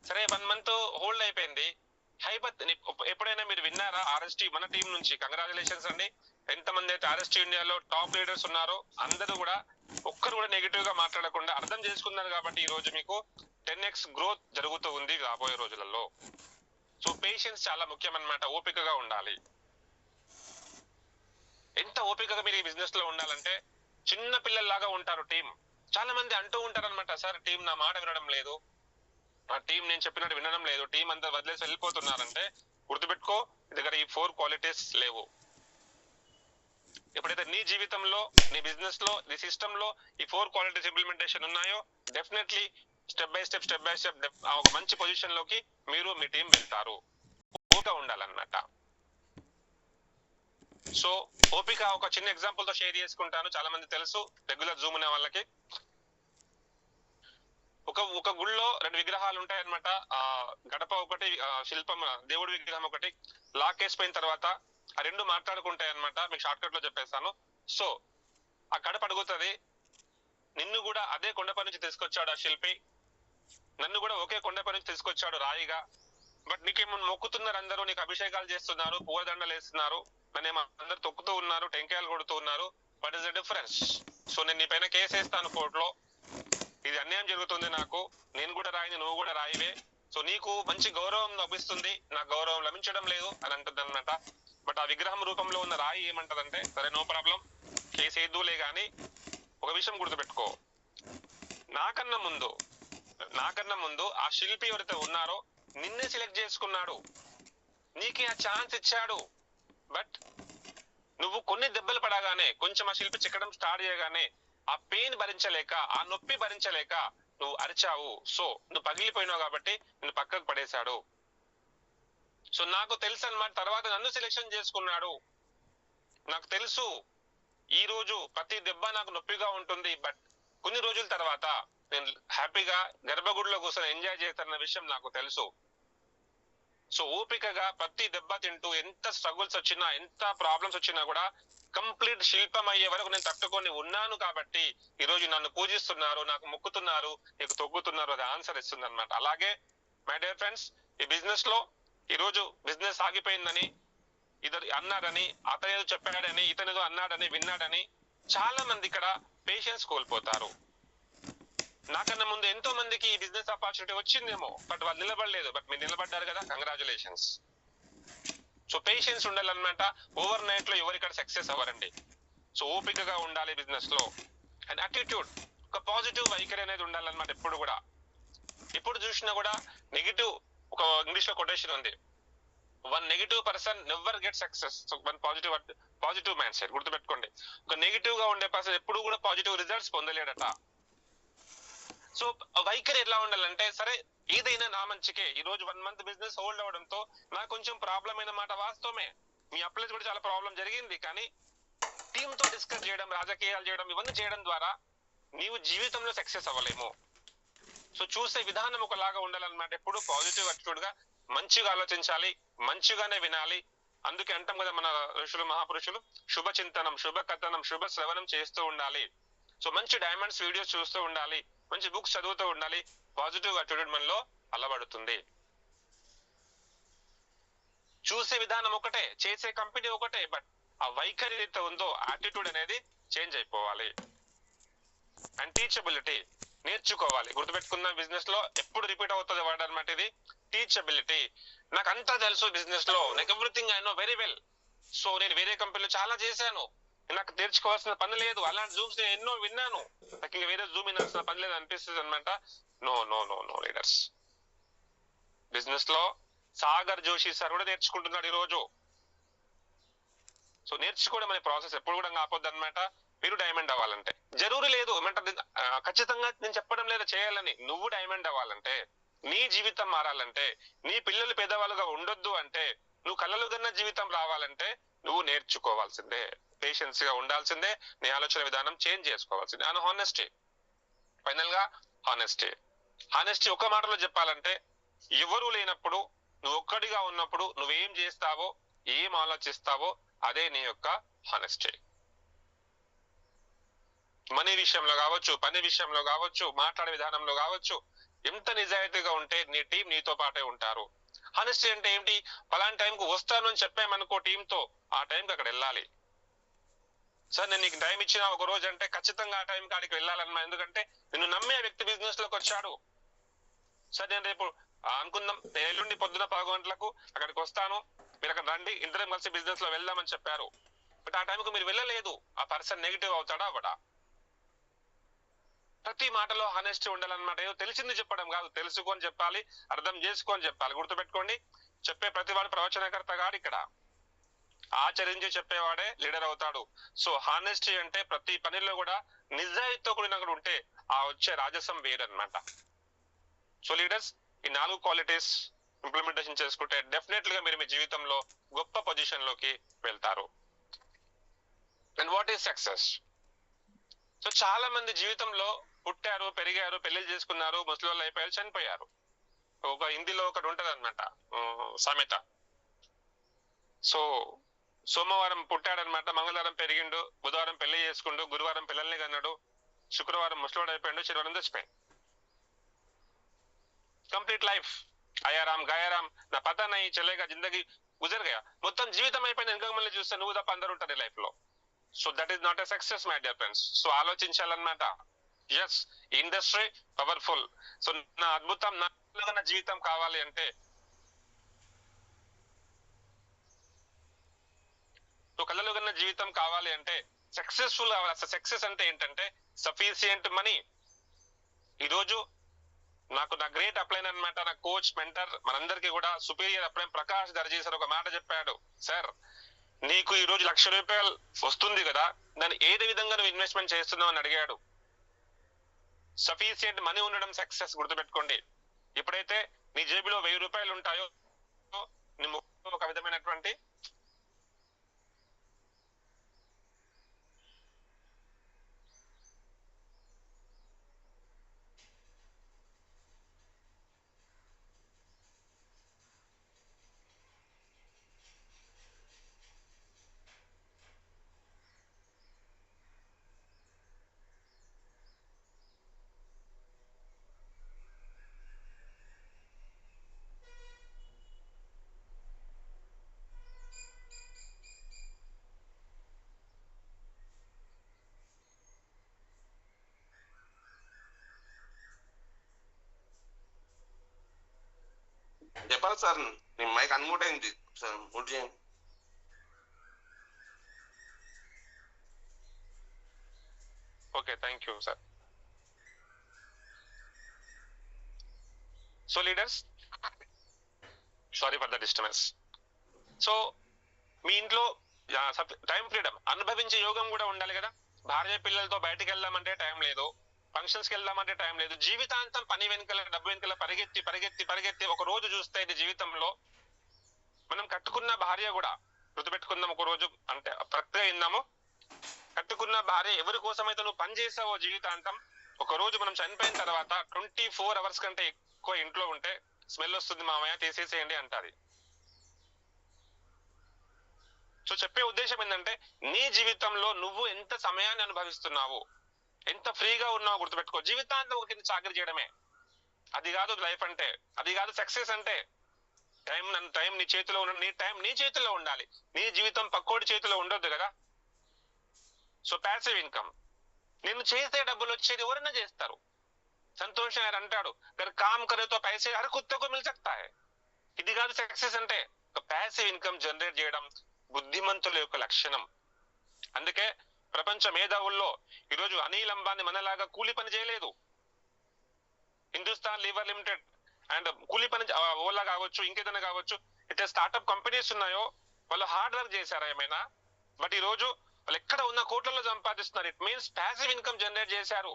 సరే 1 month హోల్డ్ అయిపోయింది. ఎప్పుడైనా మీరు విన్నారా ఆర్ఎస్టీ మన టీం నుంచి? కంగ్రాచులేషన్స్ అండి. ఎంతమంది అయితే ఆర్ఎస్టీ ఇండియాలో టాప్ లీడర్స్ ఉన్నారో అందరూ కూడా ఒక్కరు కూడా నెగిటివ్ గా మాట్లాడకుండా అర్థం చేసుకున్నారు. కాబట్టి ఈ రోజు మీకు 10x గ్రోత్ జరుగుతూ ఉంది రాబోయే రోజులలో. సో పేషెన్స్ చాలా ముఖ్యం అన్నమాట. ఓపికగా ఉండాలి. ఎంత ఓపికగా మీరు ఈ బిజినెస్ లో ఉండాలంటే, చిన్న పిల్లల్లాగా ఉంటారు టీం. చాలా మంది అంటూ ఉంటారు అనమాట, సార్ టీం నా మాట వినడం లేదు, ఆ టీం నేను చెప్పినట్టు వినడం లేదు, టీం అంతా వదిలేసి వెళ్ళిపోతున్నారంటే గుర్తుపెట్టుకో, దగ్గర ఈ 4 క్వాలిటీస్ లేవు. ఎప్పుడైతే నీ జీవితంలో, నీ బిజినెస్ లో, నీ సిస్టమ్ లో ఈ 4 క్వాలిటీస్ ఇంప్లిమెంటేషన్ ఉన్నాయో, డెఫినెట్లీ స్టెప్ బై స్టెప్ ఒక మంచి పొజిషన్ లోకి మీరు మీ టీం వెళ్తారు. ఓపిక ఉండాలన్నమాట. సో ఓపిక ఒక చిన్న ఎగ్జాంపుల్ తో షేర్ చేసుకుంటాను. చాలా మంది తెలుసు రెగ్యులర్ జూమ్ ఉన్న వాళ్ళకి. ఒక గుళ్ళో 2 విగ్రహాలు ఉంటాయి అనమాట. గడప ఒకటి, శిల్పం దేవుడి విగ్రహం ఒకటి. లాకేసిపోయిన తర్వాత ఆ 2 మాట్లాడుకుంటాయి అనమాట. మీకు షార్ట్ కట్ లో చెప్పేస్తాను. సో ఆ గడప అడుగుతుంది, నిన్ను కూడా అదే కొండపై నుంచి తీసుకొచ్చాడు ఆ శిల్పి, నన్ను కూడా ఒకే కొండపై నుంచి తీసుకొచ్చాడు రాయిగా, బట్ నీకేమో మొక్కుతున్నారు అందరూ, నీకు అభిషేకాలు చేస్తున్నారు, పూలదండలు వేస్తున్నారు, నన్నేమో అందరు తొక్కుతూ ఉన్నారు, టెంకాయలు కొడుతూ ఉన్నారు. What is the difference? So నేను నీ పైన కేసు వేస్తాను కోర్టులో, ఇది అన్యాయం జరుగుతుంది నాకు, నేను కూడా రాయిని, నువ్వు కూడా రాయివే, సో నీకు మంచి గౌరవం లభిస్తుంది, నాకు గౌరవం లభించడం లేదు అని అంటుంది అనమాట. బట్ ఆ విగ్రహం రూపంలో ఉన్న రాయి ఏమంటదంటే, సరే నో ప్రాబ్లం, కేసు వేద్దులే గాని ఒక విషయం గుర్తుపెట్టుకో, నాకన్నా ముందు ఆ శిల్పి ఎవరైతే ఉన్నారో నిన్నే సెలెక్ట్ చేసుకున్నాడు, నీకే ఆ ఛాన్స్ ఇచ్చాడు. బట్ నువ్వు కొన్ని దెబ్బలు పడగానే, కొంచెం ఆ శిల్పి చిక్కడం స్టార్ట్ చేయగానే ఆ పెయిన్ భరించలేక, ఆ నొప్పి భరించలేక నువ్వు అరిచావు. సో నువ్వు పగిలిపోయినావు కాబట్టి నిన్ను పక్కకు పడేశాడు. సో నాకు తెలుసు అన్నమాట, తర్వాత నన్ను సెలెక్షన్ చేసుకున్నాడు. నాకు తెలుసు ఈ రోజు ప్రతి దెబ్బ నాకు నొప్పిగా ఉంటుంది, బట్ కొన్ని రోజుల తర్వాత నేను హ్యాపీగా గర్భగుడిలో కూర్చొని ఎంజాయ్ చేస్తానన్న విషయం నాకు తెలుసు. సో ఓపికగా ప్రతి దెబ్బ తింటూ, ఎంత స్ట్రగుల్స్ వచ్చినా, ఎంత ప్రాబ్లమ్స్ వచ్చినా కూడా కంప్లీట్ శిల్పం అయ్యే వరకు నేను తట్టుకొని ఉన్నాను. కాబట్టి ఈ రోజు నన్ను పూజిస్తున్నారు, నాకు మొక్కుతున్నారు, నీకు తొక్కుతున్నారు, అది ఆన్సర్ ఇస్తుంది అనమాట. అలాగే మై డియర్ ఫ్రెండ్స్, ఈ బిజినెస్ లో ఈ రోజు బిజినెస్ ఆగిపోయిందని, ఇద్దరు అన్నాడని, అతనేదో చెప్పాడని, ఇతనేదో అన్నాడని, విన్నాడని చాలా మంది ఇక్కడ పేషెన్స్ కోల్పోతారు. నాకన్నా ముందు ఎంతో మందికి ఈ బిజినెస్ ఆపర్చునిటీ వచ్చిందేమో, బట్ వాళ్ళు నిలబడలేదు. బట్ మీరు నిలబడ్డారు కదా, కంగ్రాచులేషన్స్. సో పేషెన్స్ ఉండాలన్నమాట. ఓవర్ నైట్ లో ఎవరు ఇక్కడ సక్సెస్ అవ్వరండి. సో ఓపికగా ఉండాలి బిజినెస్ లో. అండ్ యాటిట్యూడ్, ఒక పాజిటివ్ వైఖరి అనేది ఉండాలన్నమాట. ఎప్పుడు చూసినా కూడా నెగిటివ్, ఒక ఇంగ్లీష్ లో కొటేషన్ ఉంది, 1 negative person never gets success. So 1 positive mind set గుర్తుపెట్టుకోండి. ఒక నెగిటివ్ గా ఉండే పర్సన్ ఎప్పుడు కూడా పాజిటివ్ రిజల్ట్స్ పొందలేడట. సో వైఖరి ఎట్లా ఉండాలంటే, సరే ఏదైనా నా మంచికే. ఈ రోజు 1 month బిజినెస్ హోల్డ్ అవడంతో నాకు కొంచెం ప్రాబ్లం అయిన మాట వాస్తవమే. మీ అప్లైస్ కూడా చాలా ప్రాబ్లం జరిగింది. కానీ టీమ్ తో డిస్కస్ చేయడం, రాజకీయాలు చేయడం, ఇవన్నీ చేయడం ద్వారా నీవు జీవితంలో సక్సెస్ అవ్వలేము. సో చూసే విధానం ఒకలాగా ఉండాలన్నమాట. ఎప్పుడు పాజిటివ్ అటిట్యూడ్ గా మంచిగా ఆలోచించాలి, మంచిగానే వినాలి. అందుకే అంటాం కదా మన ఋషులు, మహాపురుషులు, శుభ చింతనం, శుభ కథనం, శుభ శ్రవణం చేస్తూ ఉండాలి. సో మంచి డైమండ్స్ వీడియోస్ చూస్తూ ఉండాలి, మంచి బుక్స్ చదువుతూ ఉండాలి. పాజిటివ్ అటిట్యూడ్ మనలో అలవడుతుంది. చూసే విధానం ఒకటే, చేసే కంపెనీ ఒకటే, బట్ ఆ వైఖరి ఏదైతే ఉందో, యాటిట్యూడ్ అనేది చేంజ్ అయిపోవాలి. అండ్ టీచబిలిటీ, నేర్చుకోవాలి. గుర్తుపెట్టుకున్న బిజినెస్ లో ఎప్పుడు రిపీట్ అవుతుంది వర్డ్ అనమాట ఇది, టీచబిలిటీ. నాకు అంతా తెలుసు బిజినెస్ లో, నాకు everything I know very well. So నేను వేరే కంపెనీలో చాలా చేశాను, నాకు నేర్చుకోవాల్సిన పని లేదు. అలాంటి జూమ్స్ నేను ఎన్నో విన్నాను, నాకు ఇంకా వేరే జూమ్ వినాల్సిన పని లేదు అనిపిస్తుంది అనమాట. No no no no leaders, business లో సాగర్ జోషి సార్ కూడా నేర్చుకుంటున్నాడు ఈ రోజు. సో నేర్చుకోవడం అనే ప్రాసెస్ ఎప్పుడు కూడా ఆపొద్దు అనమాట. మీరు డైమండ్ అవ్వాలంటే జరూరీ లేదు ఏమంటారు, ఖచ్చితంగా నేను చెప్పడం లేదా చేయాలని. నువ్వు డైమండ్ అవ్వాలంటే నీ జీవితం మారాలంటే, నీ పిల్లలు పేదవాళ్ళుగా ఉండొద్దు అంటే, నువ్వు కలలు కన్న జీవితం రావాలంటే నువ్వు నేర్చుకోవాల్సిందే, పేషెన్స్ గా ఉండాల్సిందే, నీ ఆలోచన విధానం చేంజ్ చేసుకోవాల్సిందే. అండ్ హానెస్టీ, ఫైనల్ గా హానెస్టీ. హానెస్టీ ఒక మాటలో చెప్పాలంటే, ఎవరు లేనప్పుడు నువ్వు ఒక్కడిగా ఉన్నప్పుడు నువ్వేం చేస్తావో, ఏం ఆలోచిస్తావో అదే నీ యొక్క హానెస్టీ. మనీ విషయంలో కావచ్చు, పని విషయంలో కావచ్చు, మాట్లాడే విధానంలో కావచ్చు, ఎంత నిజాయితీగా ఉంటే నీ టీం నీతో పాటే ఉంటారు. హానెస్టీ అంటే ఏంటి? పలాంటి టైంకు వస్తాను అని చెప్పామనుకో టీంతో, ఆ టైంకి అక్కడ వెళ్ళాలి. సార్ నేను నీకు టైం ఇచ్చిన ఒక రోజు అంటే ఖచ్చితంగా ఆ టైం కాడికి వెళ్ళాలన్నా, ఎందుకంటే నిన్ను నమ్మే వ్యక్తి బిజినెస్ లోకి వచ్చాడు. సార్ నేను రేపు అనుకుందాం ఎల్లుండి పొద్దున 11 గంటలకు అక్కడికి వస్తాను, మీరు అక్కడ రండి, ఇద్దరం కలిసి బిజినెస్ లో వెళ్దామని చెప్పారు. బట్ ఆ టైంకు మీరు వెళ్ళలేదు, ఆ పర్సన్ నెగిటివ్ అవుతాడా అవ్వడా? ప్రతి మాటలో హానెస్టీ ఉండాలన్నమాట. ఏదో తెలిసింది చెప్పడం కాదు, తెలుసుకొని చెప్పాలి, అర్థం చేసుకొని చెప్పాలి. గుర్తుపెట్టుకోండి, చెప్పే ప్రతివాడు ప్రవచనకర్త కాదు, ఇక్కడ ఆచరించి చెప్పేవాడే లీడర్ అవుతాడు. సో హానెస్టీ అంటే ప్రతి పనిలో కూడా నిజాయితీతో కూడిన ఉంటే ఆ వచ్చే రాజసం వేరన్నమాట. సో లీడర్స్, ఈ 4 క్వాలిటీస్ ఇంప్లిమెంటేషన్ చేసుకుంటే డెఫినెట్ గా మీరు మీ జీవితంలో గొప్ప పొజిషన్ లోకి వెళ్తారు. And what is success? So చాలా మంది జీవితంలో పుట్టారు, పెరిగారు, పెళ్లిళ్ళు చేసుకున్నారు, ముసలి అయిపోయారు, చనిపోయారు. ఒక హిందీలో ఒకటి ఉంటది అనమాట సామెత. సో సోమవారం పుట్టాడనమాట, మంగళవారం పెరిగిండు, బుధవారం పెళ్లి చేసుకుండు, గురువారం పిల్లల్ని కన్నాడు, శుక్రవారం ముసలోడు అయిపోయాడు, శనివారం చచ్చిపోయాడు. కంప్లీట్ లైఫ్ అయారాం గయారాం నా పతా నహీ చలేగా, జిందగీ గుజర్ గయా, మొత్తం జీవితం అయిపోయింది. ఇంకా మళ్ళీ చూస్తే నువ్వు తప్ప అందరూ ఉంటారు లైఫ్ లో. So that is not a success my dear friends. So ఆలోచించాలన్నమాట. Yes, industry powerful. సో నా అద్భుతం, నా జీవితం కావాలి అంటే, కళలు కన్న జీవితం కావాలి అంటే సక్సెస్ఫుల్ కావాలి. అసలు సక్సెస్ అంటే ఏంటంటే సఫిషియంట్ మనీ. ఈరోజు నాకు నా గ్రేట్ అప్లైన్ అనమాట, నా కోచ్ మెంటర్ మనందరికీ కూడా సుపీరియర్ అప్లైన్ ప్రకాష్ దర్జీ సార్ ఒక మాట చెప్పాడు. సార్ నీకు ఈ రోజు ₹1,00,000 వస్తుంది కదా, దాన్ని ఏది విధంగా నువ్వు ఇన్వెస్ట్మెంట్ చేస్తున్నావు అని అడిగాడు. సఫిషియంట్ మనీ ఉండడం సక్సెస్. గుర్తుపెట్టుకోండి, ఎప్పుడైతే నీ జేబులో ₹1000 ఉంటాయో నీ ముఖంలో ఒక విధమైనటువంటి చెప్పాలి సార్. నీ మైక్ అన్మ్యూట్ అయింది సార్, మ్యూట్ చేయండి. Okay, thank you sir. So leaders, sorry for the disturbance. So మీ ఇంట్లో టైం ఫ్రీడమ్ అనుభవించే యోగం కూడా ఉండాలి కదా. భార్య పిల్లలతో బయటకు వెళ్దామంటే టైం లేదు, ఫంక్షన్స్ కి వెళ్దామంటే టైం లేదు, జీవితాంతం పని వెనుకల డబ్బు వెనుకల పరిగెత్తి పరిగెత్తి పరిగెత్తి ఒక రోజు చూస్తే ఇది జీవితంలో మనం కట్టుకున్న భార్య కూడా, గుర్తుపెట్టుకుందాం, ఒక రోజు అంటే ప్రక్రియ అయిందాము, కట్టుకున్న భార్య ఎవరి కోసమైతే నువ్వు పని చేసావో జీవితాంతం, ఒక రోజు మనం చనిపోయిన తర్వాత 24 అవర్స్ కంటే ఎక్కువ ఇంట్లో ఉంటే స్మెల్ వస్తుంది మామయ్య తీసేసేయండి అంటారు. సో చెప్పే ఉద్దేశం ఏంటంటే నీ జీవితంలో నువ్వు ఎంత సమయాన్ని అనుభవిస్తున్నావు, ఎంత ఫ్రీగా ఉన్నావు గుర్తుపెట్టుకో. జీవితాంతం ఒక కింద చాకరీ చేయడమే అది కాదు లైఫ్ అంటే, అది కాదు సక్సెస్ అంటే. టైం నీ చేతిలో ఉండాలి, నీ టైం నీ చేతిలో ఉండాలి, నీ జీవితం పక్కోడి చేతిలో ఉండొద్దు కదా. సో ప్యాసివ్ ఇన్కమ్, నేను చేసే డబ్బులు వచ్చేది ఎవరైనా చేస్తారు. సంతోష్ గారు అంటాడు, అగర్ కామ్ కరేతో పైసే హర్ కుత్తేకో మిల్ సక్తా హై. ఇది కాదు సక్సెస్ అంటే. ఒక ప్యాసివ్ ఇన్కమ్ జనరేట్ చేయడం బుద్ధిమంతుల యొక్క లక్షణం. అందుకే ప్రపంచ మేధావుల్లో ఈరోజు అనిల్ అంబానీ మనలాగా కూలి పని చేయలేదు. హిందుస్థాన్ లీవర్ లిమిటెడ్ అండ్ కూలి పని, ఓలా కావచ్చు, ఇంకేదైనా కావచ్చు, అయితే స్టార్ట్అప్ కంపెనీస్ ఉన్నాయో వాళ్ళు హార్డ్ వర్క్ చేశారా ఏమైనా? బట్ ఈ రోజు వాళ్ళు ఎక్కడ ఉన్న కోట్లలో సంపాదిస్తున్నారు. It means passive income generate చేశారు.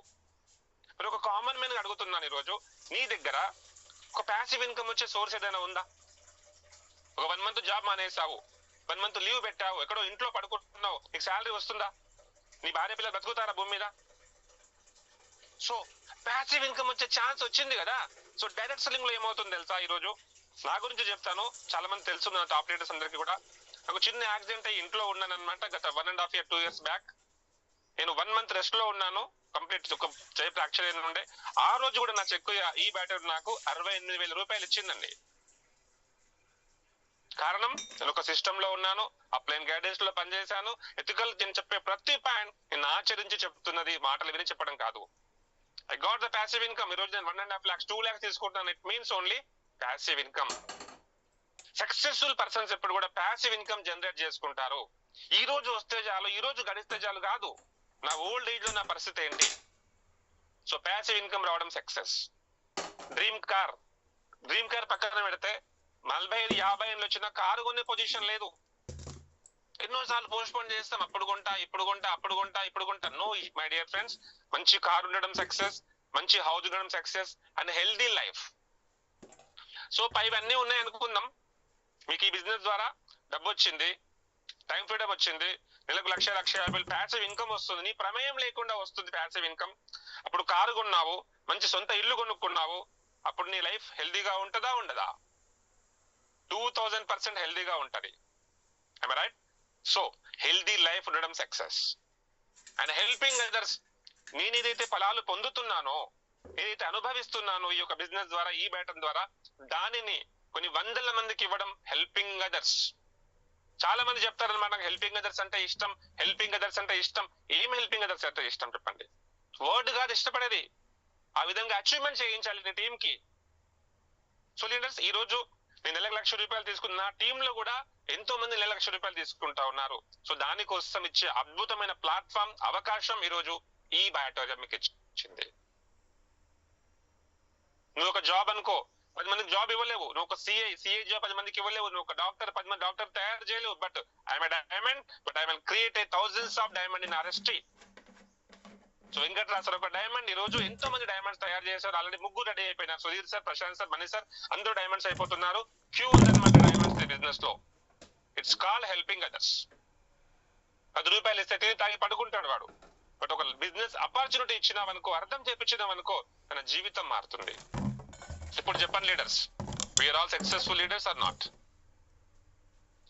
మరి ఒక కామన్ మ్యాన్ అడుగుతున్నాను ఈరోజు, నీ దగ్గర ఒక ప్యాసివ్ ఇన్కమ్ వచ్చే సోర్స్ ఏదైనా ఉందా? ఒక 1 month జాబ్ మానేసావు, 1 month లీవ్ పెట్టావు, ఎక్కడో ఇంట్లో పడుకుంటున్నావు, నీకు శాలరీ వస్తుందా? నీ భార్య పిల్లలు బతుకుతారా భూమి మీద? సో ప్యాసివ్ ఇన్కమ్ వచ్చే ఛాన్స్ వచ్చింది కదా. సో డైరెక్ట్ సెల్లింగ్ లో ఏమవుతుంది తెలుసా? ఈ రోజు నా గురించి చెప్తాను, చాలా మంది తెలుసు నా టాప్ లీడర్స్ అందరికీ కూడా. నాకు చిన్న యాక్సిడెంట్ అయ్యి ఇంట్లో ఉన్నాను అనమాట. గత 1.5 year 2 years బ్యాక్ నేను 1 month రెస్ట్ లో ఉన్నాను. కంప్లీట్ ఒక చెక్ ఫ్రాక్చర్ అయిన ఉండే. ఆ రోజు కూడా నా చెక్ ఈ బ్యాటర్ నాకు 68,000 రూపాయలు ఇచ్చిందండి. కారణం నేను ఒక సిస్టమ్ లో ఉన్నాను, అప్లైన్ గైడెన్స్ లో పనిచేశాను. ఎథికల్ నేను చెప్పే ప్రతి పాయింట్ నేను ఆచరించి చెప్తున్నది, మాటలు విని చెప్పడం కాదు. I got the passive income. ఈ రోజు నేను 1.5 lakhs 2 lakhs తీసుకుంటున్నాను. It means only passive income. Successful persons ఎప్పుడు కూడా ప్యాసివ్ ఇన్కమ్ జనరేట్ చేసుకుంటారు. ఈ రోజు వస్తే చాలు, ఈ రోజు గడిస్తే చాలు కాదు, నా ఓల్డ్ ఏజ్ లో నా పరిస్థితి ఏంటి. సో ప్యాసివ్ ఇన్కమ్ రావడం సక్సెస్. డ్రీమ్ కార్ పక్కన పెడితే 40-50 ఏళ్ళు వచ్చిన కారు కొనే పొజిషన్ లేదు. ఎన్నోసార్లు పోస్ట్ పోన్ చేస్తాం, అప్పుడు కొంటా, ఇప్పుడు కొంటా. నో మై డియర్ ఫ్రెండ్స్, మంచి కారు ఉండడం సక్సెస్, మంచి హౌస్ ఉండడం success and healthy life. So పైవన్నీ ఉన్నాయి అనుకుందాం. మీకు ఈ బిజినెస్ ద్వారా డబ్బు వచ్చింది, టైం ఫ్రీడమ్ వచ్చింది, నెలకు 1,50,000 ప్యాసివ్ ఇన్కమ్ వస్తుంది. నీ ప్రమేయం లేకుండా వస్తుంది ప్యాసివ్ ఇన్కమ్. అప్పుడు కారు కొన్నావు, మంచి సొంత ఇల్లు కొనుక్కున్నావు. అప్పుడు నీ లైఫ్ హెల్దీగా ఉంటుందా ఉండదా? 2000% హెల్దీగా ఉంటది. I right? So healthy life ఉండడం సక్సెస్ అండ్ హెల్పింగ్ అదర్స్. నేను ఏదైతే ఫలాలు పొందుతున్నానో, ఏదైతే అనుభవిస్తున్నానో ఈ యొక్క బిజినెస్ ద్వారా, ఈ బ్యాటన్ ద్వారా, దానిని కొన్ని వందల మందికి ఇవ్వడం హెల్పింగ్ అదర్స్. చాలా మంది చెప్తారనమాట, నాకు హెల్పింగ్ అదర్స్ అంటే ఇష్టం, హెల్పింగ్ అదర్స్ అంటే ఇష్టం. ఏం హెల్పింగ్ అదర్స్ అంటే ఇష్టం చెప్పండి? వర్డ్ కాదు ఇష్టపడేది, ఆ విధంగా అచీవ్మెంట్ చేయించాలి నీ టీమ్ కి. సో లీడర్స్, ఈ రోజు నేను నెలకు 1,00,000 రూపాయలు తీసుకున్న, నా టీమ్ లో కూడా ఎంతో మంది నెలకు 1,00,000 రూపాయలు తీసుకుంటా ఉన్నారు. సో దానికోసం ఇచ్చే అద్భుతమైన ప్లాట్ఫామ్, అవకాశం ఈ రోజు ఈ బయోటోరియా మీకు ఇచ్చింది. నువ్వు ఒక జాబ్ అనుకో, 10 మందికి జాబ్ ఇవ్వలేవు. నువ్వు ఒక సిఐ జాబ్ 10 మందికి ఇవ్వలేవు. నువ్వు ఒక డాక్టర్ 10 మంది డాక్టర్ తయారు చేయలేవు. But I'm diamond, but I will create thousands of diamond in RST. So Venkatraj sir ఒక డైమండ్. ఈ రోజు ఎంతో మంది డైమండ్స్ తయారు చేశారు. ఆల్రెడీ 3 రెడీ అయిపోయినారు. Sudheer sir, Prashanth sir, Mani sir, అందరూ డైమండ్స్ అయిపోతున్నారు. ఫ్యూజ్ అనమాట డైమండ్స్ బిజినెస్ లో. It's called helping others. 10 రూపాయలు ఇస్తే తిని తాగి పడుకుంటాడు వాడు. బట్ ఒక బిజినెస్ ఆపర్చునిటీ ఇచ్చినావనుకో, అర్థం చేపించినావనుకో, తన జీవితం మారుతుంది. ఇప్పుడు చెప్పండి leaders, we're all successful leaders are not?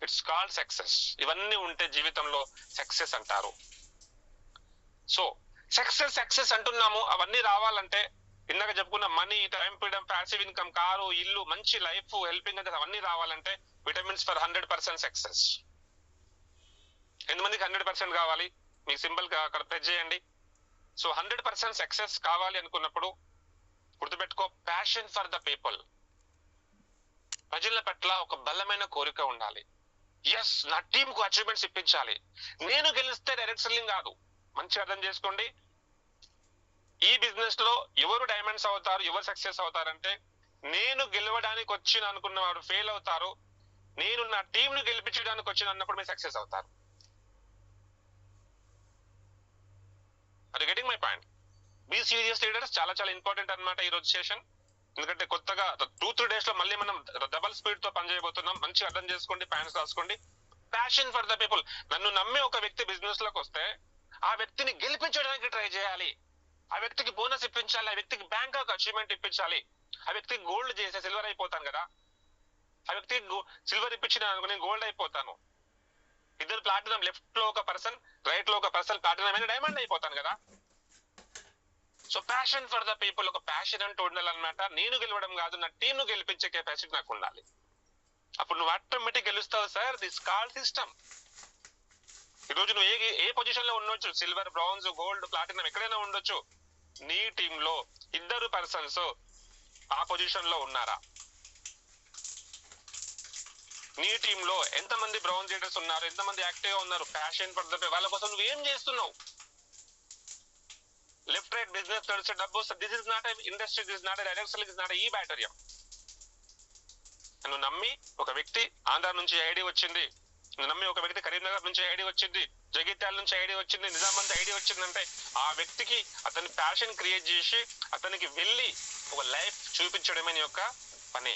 It's called success. ఇవన్నీ ఉంటే జీవితంలో సక్సెస్ అంటారు. సో సక్సెస్ అంటున్నాము. అవన్నీ రావాలంటే ఇందాక చెప్పుకున్న money, time freedom, passive income, car, ఇల్లు, మంచి లైఫ్, హెల్పింగ్ అదర్స్, అవన్నీ రావాలంటే విటమిన్స్ ఫర్ 100% సక్సెస్. ఎంతమందికి 100% కావాలి? మీకు సింపుల్ గా అక్కడ ప్రెస్ చేయండి. సో 100% సక్సెస్ కావాలి అనుకున్నప్పుడు గుర్తుపెట్టుకో, ప్యాషన్ ఫర్ ద పీపుల్. ప్రజల పట్ల ఒక బలమైన కోరిక ఉండాలి. ఎస్, నా టీమ్ కు అచీవ్మెంట్స్ ఇప్పించాలి. నేను గెలిస్తే డైరెక్ట్ సెల్లింగ్ కాదు. మంచి అర్థం చేసుకోండి. ఈ బిజినెస్ లో ఎవరు డైమండ్స్ అవుతారు, ఎవరు సక్సెస్ అవుతారంటే, నేను గెలవడానికి వచ్చిన అనుకున్న వారు ఫెయిల్ అవుతారు, నేను నా టీమ్ ను గెలిపించడానికి వచ్చిన అన్నప్పుడు మీరు సక్సెస్ అవుతారు. అది getting my point. Be serious leaders. చాలా చాలా ఇంపార్టెంట్ అనమాట ఈ రోజు సెషన్. ఎందుకంటే కొత్తగా 2-3 days లో మళ్ళీ మనం డబల్ స్పీడ్ తో పనిచేయబోతున్నాం. మంచిగా అర్థం చేసుకోండి, పాయింట్స్ రాసుకోండి. Passion for the people. నన్ను నమ్మి ఒక వ్యక్తి బిజినెస్ లోకి వస్తే ఆ వ్యక్తిని గెలిపించడానికి ట్రై చేయాలి. ఆ వ్యక్తికి బోనస్ ఇప్పించాలి, ఆ వ్యక్తికి బ్యాంక్ అచీవ్మెంట్ ఇప్పించాలి, ఆ వ్యక్తికి గోల్డ్ చేసే సిల్వర్ అయిపోతాను కదా, ఆ వ్యక్తికి సిల్వర్ ఇప్పించిన నేను గోల్డ్ అయిపోతాను. ఇద్దరు ప్లాటినం, లెఫ్ట్ లో ఒక పర్సన్, రైట్ లో ఒక పర్సన్ ప్లాటినం అయినా డైమండ్ అయిపోతాను కదా. So passion for the people, ఒక ప్యాషన్ అంటూ ఉండాలన్నమాట. నేను గెలవడం కాదు, నా టీం ను గెలిపించే కెపాసిటీ నాకు ఉండాలి. అప్పుడు నువ్వు ఆటోమేటిక్ గెలుస్తావు సార్. This call system. ఈ రోజు నువ్వు ఏ పొజిషన్ లో ఉండొచ్చు, సిల్వర్, బ్రాంజ్, గోల్డ్, ప్లాటినం ఎక్కడైనా ఉండొచ్చు. నీ టీమ్ లో 2 పర్సన్స్ ఆ పొజిషన్ లో ఉన్నారా? నీ టీమ్ లో ఎంతమంది బ్రౌన్ లీడర్స్ ఉన్నారు, ఎంతమంది యాక్టివ్ గా ఉన్నారు? Passion for the people. వాళ్ళ కోసం నువ్వు ఏం చేస్తున్నావు? లెఫ్ట్ రైట్ బిజినెస్ నడిచే డబ్బు. This is not industry, this is not direct selling, this not ఈ బ్యాటరియా. నువ్వు నమ్మి ఒక వ్యక్తి ఆంధ్ర నుంచి ఐడి వచ్చింది, నువ్వు నమ్మి ఒక వ్యక్తి కరీంనగర్ నుంచి ఐడి వచ్చింది, జగిత్యాల నుంచి ఐడి వచ్చింది, నిజామాబాద్ ఐడి వచ్చిందంటే ఆ వ్యక్తికి అతని ప్యాషన్ క్రియేట్ చేసి అతనికి వెళ్ళి ఒక లైఫ్ చూపించడమే నీ యొక్క పని.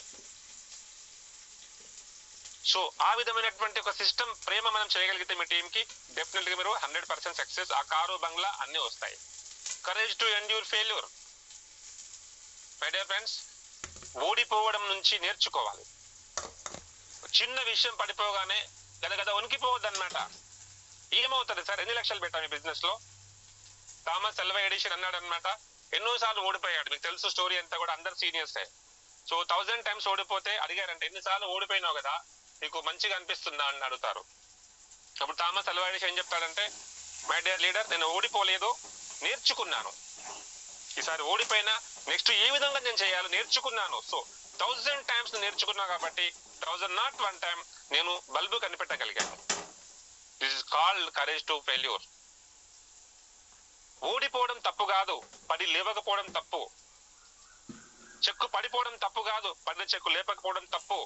సో ఆ విధమైనటువంటి ఒక సిస్టమ్ ప్రేమ మనం చేయగలిగితే మీ టీమ్ కి డెఫినెట్ గా మీరు 100% సక్సెస్, ఆ కారు బంగ్లా అన్ని వస్తాయి. Courage to endure failure. My dear friends, ఓడిపోవడం నుంచి నేర్చుకోవాలి. చిన్న విషయం పడిపోగానే గద వణికిపోవద్దు అనమాట. ఏమవుతుంది సార్, ఎన్ని లక్షలు పెట్టాం ఈ బిజినెస్ లో? థామస్ అల్వా ఎడిషన్ అన్నాడు అనమాట, ఎన్నోసార్లు ఓడిపోయాడు. మీకు తెలుసు స్టోరీ అంతా కూడా, అందరు సీనియర్సే. సో 1000 టైమ్స్ ఓడిపోతే అడిగారంటే, ఎన్నిసార్లు ఓడిపోయినావు కదా, నీకు మంచిగా అనిపిస్తుందా అని అడుగుతారు. అప్పుడు థామస్ అల్వా ఎడిషన్ ఏం చెప్తాడంటే, మై డియర్ లీడర్, నేను ఓడిపోలేదు, నేర్చుకున్నాను. ఈసారి ఓడిపోయినా నెక్స్ట్ ఏ విధంగా నేను చేయాలో నేర్చుకున్నాను. సో 1000 టైమ్స్ నేర్చుకున్నా కాబట్టి 1001 టైం నేను బల్బు కనిపెట్టగలిగాను. This is called courage to failure. ఓడిపోవడం తప్పు కాదు, పడి లేవకపోవడం తప్పు. చెక్కు పడిపోవడం తప్పు కాదు, పడిన చెక్కు లేపకపోవడం తప్పు.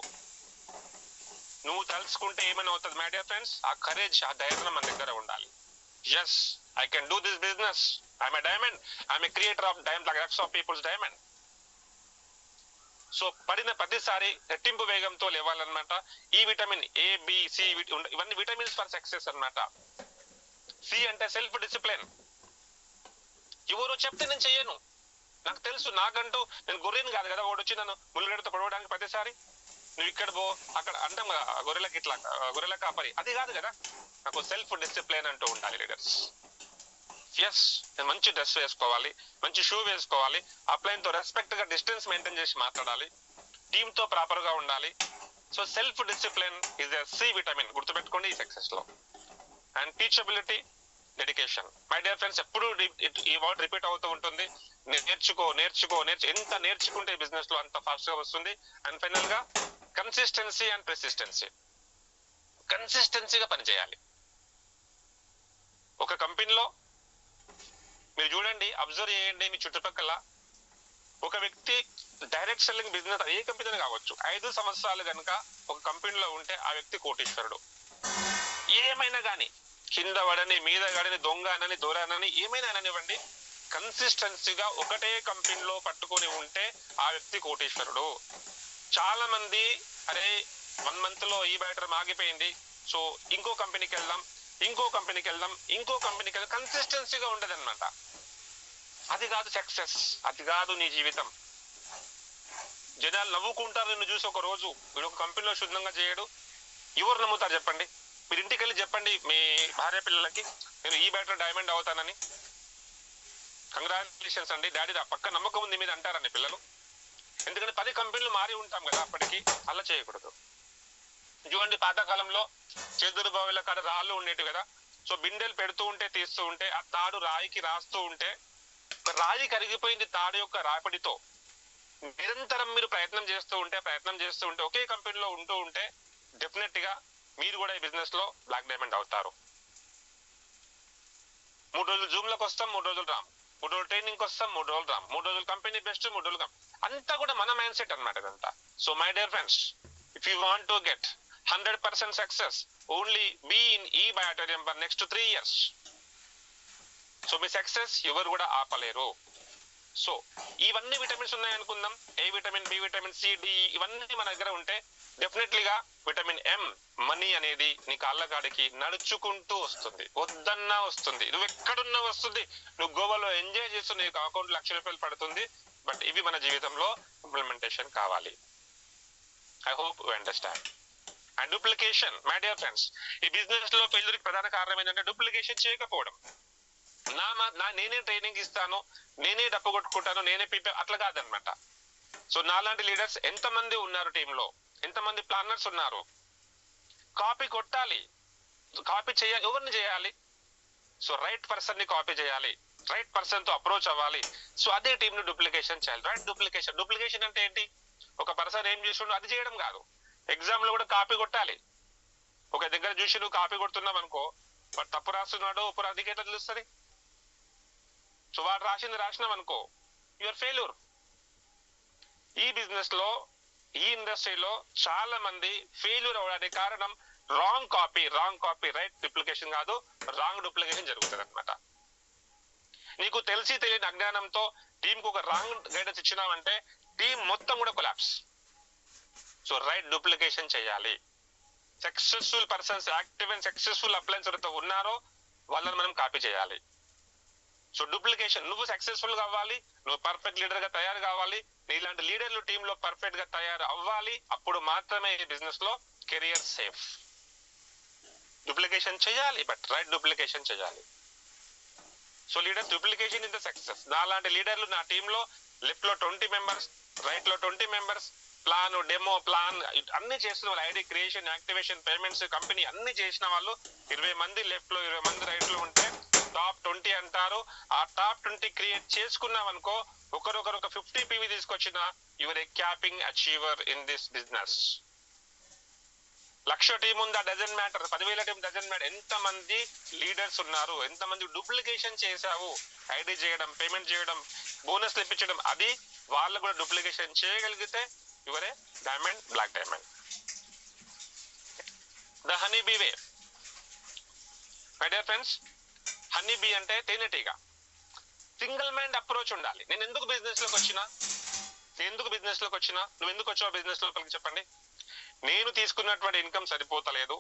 నువ్వు తలుచుకుంటే ఏమైనా అవుతుంది మై డియర్ ఫ్రెండ్స్. ఆ కరేజ్, ఆ ధైర్యం మన దగ్గర ఉండాలి. Yes, I can do this business. I'm a diamond, I'm a creator of lakh of peoples diamond. So పడిన ప్రతిసారి రెట్టింపు వేగంతో లేవాలన్నమాట. ఈ విటమిన్ ఏ, బి, సి, ఇవన్నీ విటమిన్స్ ఫర్ సక్సెస్ అన్నమాట. సి అంటే సెల్ఫ్ డిసిప్లిన్. ఎవరో చెప్తే నేను చెయ్యను, నాకు తెలుసు, నాకంటూ నేను గొర్రెని కాదు కదా, వాడు వచ్చి నన్ను ముళ్ళగడతో పడవడానికి ప్రతిసారి నువ్వు ఇక్కడ పో అక్కడ అంటాం కదా, గొర్రెలకి ఇట్లా గొర్రెల కాపరి, అది కాదు కదా. నాకు సెల్ఫ్ డిసిప్లిన్ అంటూ ఉండాలి లీడర్స్. ఎస్, నేను మంచి డ్రెస్ వేసుకోవాలి, మంచి షూ వేసుకోవాలి, అప్లైన్ తో రెస్పెక్ట్ గా డిస్టెన్స్ మెయింటైన్ చేసి మాట్లాడాలి, టీమ్ తో ప్రాపర్ గా ఉండాలి. So self discipline is a C vitamin, గుర్తుపెట్టుకోండి ఈ సక్సెస్ లో. And teachability, dedication. My dear friends, ఎప్పుడు ఈ వర్డ్ రిపీట్ అవుతూ ఉంటుంది. నేర్చుకో నేర్చుకో నేర్చు. ఎంత నేర్చుకుంటే బిజినెస్ లో అంత ఫాస్ట్ గా వస్తుంది. అండ్ ఫైనల్ గా కన్సిస్టెన్సీ అండ్ ప్రెసిస్టెన్సీ. కన్సిస్టెన్సీగా పనిచేయాలి. ఒక కంపెనీలో మీరు చూడండి, అబ్జర్వ్ చేయండి, మీ చుట్టుపక్కల ఒక వ్యక్తి డైరెక్ట్ సెల్లింగ్ బిజినెస్ ఏ కంపెనీ కావచ్చు, 5 సంవత్సరాలు కనుక ఒక కంపెనీలో ఉంటే ఆ వ్యక్తి కోటీశ్వరుడు. ఏమైనా కానీ, కింద పడని, మీద పడని, దొంగ అనని, దొరనని, ఏమైనా అననివ్వండి, కన్సిస్టెన్సీగా ఒకటే కంపెనీలో పట్టుకొని ఉంటే ఆ వ్యక్తి కోటీశ్వరుడు. చాలా మంది అరే 1 month లో ఈ బ్యాటర్ ఆగిపోయింది, సో ఇంకో కంపెనీకి వెళ్దాం, ఇంకో కంపెనీకి వెళ్దాం, ఇంకో కంపెనీకి వెళ్దాం, కన్సిస్టెన్సీగా ఉండదు అనమాట. అది కాదు సక్సెస్, అది కాదు నీ జీవితం. జనాలు నవ్వుకుంటారు నిన్ను చూసి ఒక రోజు, వీడు ఒక కంపెనీలో శుద్ధంగా చేయడు. ఎవరు నమ్ముతారు చెప్పండి? మీరు ఇంటికి వెళ్ళి చెప్పండి మీ భార్య పిల్లలకి, నేను ఈ బ్యాటర్ డైమండ్ అవుతానని. కంగ్రాచులేషన్స్ అండి డాడీ, పక్క నమ్మకం ఉంది మీద అంటారని పిల్లలు. ఎందుకంటే 10 కంపెనీలు మారి ఉంటాం కదా, అప్పటికి అలా చేయకూడదు. చూడండి, పాతకాలంలో చేదురు బావిల కాడ రాళ్ళు ఉండేవి కదా. సో బిందెలు పెడుతూ ఉంటే, తీస్తూ ఉంటే, ఆ తాడు రాయికి రాస్తూ ఉంటే రాయి కరిగిపోయింది తాడు యొక్క రాపిడితో. నిరంతరం మీరు ప్రయత్నం చేస్తూ ఉంటే ఒకే కంపెనీలో ఉంటూ ఉంటే డెఫినెట్ గా మీరు కూడా ఈ బిజినెస్ లో బ్లాక్ డైమండ్ అవుతారు. 3 రోజులు జూమ్ లకు వస్తాం, 3 రోజులు రామ్, 3 రోజులు ట్రైనింగ్ వస్తాం, 3 రోజులు రామ్, 3 రోజులు కంపెనీ బెస్ట్, 3 రోజులు కామ్. అంతా కూడా మన మైండ్ సెట్ అనమాట ఇదంతా. So my dear friends, if you want to get 100% success, only be in ఈ Biotorium for next 3 years. So మీ సక్సెస్ ఎవరు కూడా ఆపలేరు. సో ఇవన్నీ విటమిన్స్ ఉన్నాయనుకుందాం, A vitamin, B vitamin, C, D, ఇవన్నీ మన దగ్గర ఉంటే డెఫినెట్లీగా విటమిన్ ఎం, మనీ అనేది నీ కాళ్ళ కాడికి నడుచుకుంటూ వస్తుంది, వద్దన్నా వస్తుంది, నువ్వు ఎక్కడున్నా వస్తుంది. నువ్వు గోవాలో ఎంజాయ్ చేస్తూ నీకు అకౌంట్ ₹1,00,000 పడుతుంది. బట్ ఇవి మన జీవితంలో ఇంప్లిమెంటేషన్ కావాలి. I hope you understand. And duplication, my dear friends, ఈ బిజినెస్ లో ఫెయిల్యూర్ ప్రధాన కారణం ఏంటంటే డూప్లికేషన్ చేయకపోవడం. నేనే ట్రైనింగ్ ఇస్తాను, నేనే డప్పు కొట్టుకుంటాను, నేనే అట్లా కాదనమాట. సో నాలాంటి లీడర్స్ ఎంతమంది ఉన్నారు టీంలో, ఎంతమంది ప్లానర్స్ ఉన్నారు. కాపీ కొట్టాలి, కాపీ చేయాలి. ఎవరిని చేయాలి? సో రైట్ పర్సన్ ని కాపీ చేయాలి, రైట్ పర్సన్ తో అప్రోచ్ అవ్వాలి. సో అదే టీం ని డూప్లికేషన్ చేయాలి. రైట్ డూప్లికేషన్ అంటే ఏంటి? ఒక పర్సన్ ఏం చేస్తుండో అది చేయడం కాదు. ఎగ్జామ్ లో కూడా కాపీ కొట్టాలి. ఒక దగ్గర చూసి నువ్వు కాపీ కొడుతున్నావు అనుకో, వాడు తప్పు రాస్తున్నాడో ఉప్పు అదికి ఎట్లా తెలుస్తుంది? సో వాడు రాసినాం అనుకో, యువర్ ఫెయిల్యూర్. ఈ బిజినెస్ లో, ఈ ఇండస్ట్రీలో చాలా మంది ఫెయిల్యూర్ అవడానికి కారణం రాంగ్ కాపీ. రైట్ డూప్లికేషన్ కాదు, రాంగ్ డూప్లికేషన్ జరుగుతుంది అనమాట. నీకు తెలిసి తెలియని అజ్ఞానంతో టీంకు ఒక రాంగ్ గైడెన్స్ ఇచ్చినావంటే టీం మొత్తం కూడా కొలాప్స్. సో రైట్ డూప్లికేషన్ చేయాలి. Successful persons, active and successful appliance ఎవరైతే ఉన్నారో వాళ్ళని మనం కాపీ చేయాలి. సో డూప్లికేషన్, నువ్వు సక్సెస్ఫుల్ గా అవ్వాలి, నువ్వు పర్ఫెక్ట్ లీడర్ గా తయారు కావాలి, నీలాంటి లీడర్లు టీమ్ లో పర్ఫెక్ట్ గా తయారు అవ్వాలి. అప్పుడు మాత్రమే ఈ బిజినెస్ లో కెరియర్ సేఫ్. డూప్లికేషన్ చేయాలి, బట్ రైట్ డూప్లికేషన్ చేయాలి. So leaders duplication in the success. నాలాంటి లీడర్లు నా టీమ్ లో లెఫ్ట్ లో 20 మెంబర్స్, రైట్ లో 20 మెంబర్స్, ప్లాన్, డెమో, ప్లాన్ అన్ని చేస్తున్న వాళ్ళు, ID creation, activation, payments, company అన్ని చేసిన వాళ్ళు 20 మంది లెఫ్ట్ లో 20 మంది రైట్ లో ఉంటే టాప్ 20 అంటారు. ఆ టాప్ 20 క్రియేట్ చేసుకున్నాం అనుకో, ఒకరొకరు ఒక 50 PV తీసుకొచ్చిన your a capping achiever in this business. 1,00,000 team ఉందా, doesn't matter. 10,000 team doesn't matter. ఎంత మంది లీడర్స్ ఉన్నారు, ఎంత మంది డూప్లికేషన్ చేశావు, ఐడి చేయడం, పేమెంట్ చేయడం, బోనస్ ఇప్పించడం, అది వాళ్ళు కూడా డూప్లికేషన్ చేయగలిగితే your a diamond, black diamond. The honey bee way. My dear friends, honey bee అంటే తేనెటీగ. సింగిల్ మైండ్ అప్రోచ్ ఉండాలి. నేను ఎందుకు బిజినెస్ లోకి వచ్చినా, నువ్వు ఎందుకు వచ్చావు బిజినెస్ లోపలికి చెప్పండి. నేను తీసుకున్నటువంటి ఇన్కమ్ సరిపోతలేదు,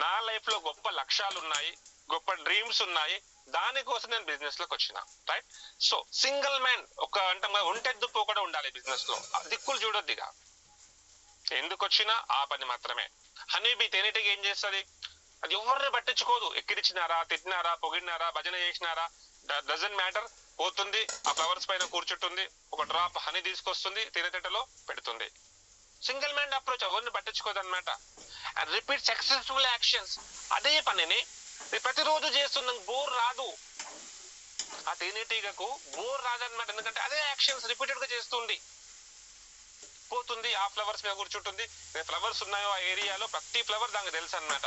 నా లైఫ్ లో గొప్ప లక్ష్యాలు ఉన్నాయి, గొప్ప డ్రీమ్స్ ఉన్నాయి, దానికోసం నేను బిజినెస్ లోకి వచ్చిన. రైట్. సో సింగిల్ మైండ్, ఒక అంటే ఒంటెద్దు పోకడ ఉండాలి బిజినెస్ లో. దిక్కులు చూడొద్దిగా, ఎందుకు వచ్చినా ఆ పని మాత్రమే. హనీబీ తేనెటీగ ఏం చేస్తుంది, అది ఎవరిని పట్టించుకోదు. ఎక్కిరిచ్చినారా, తిట్టినారా, పొగిడినారా, భజన చేసినారా, డజన్ మ్యాటర్. పోతుంది, ఆ ఫ్లవర్స్ పైన కూర్చుంటుంది, ఒక డ్రాప్ హనీ తీసుకొస్తుంది, తేనెతెట్టలో పెడుతుంది. సింగిల్ మైండ్ అప్రోచ్, ఎవరిని పట్టించుకోదు అనమాట. And repeat successful actions. అదే పనిని ప్రతిరోజు చేస్తున్నాం, బోర్ రాదు. ఆ తేనెటీగకు బోర్ రాదనమాట. ఎందుకంటే అదే యాక్షన్స్ రిపీటెడ్ గా చేస్తుంది. పోతుంది, ఆ ఫ్లవర్స్ మీద కూర్చుంటుంది. ఫ్లవర్స్ ఉన్నాయో ఆ ఏరియాలో ప్రతి ఫ్లవర్ దానికి తెలుసు అనమాట.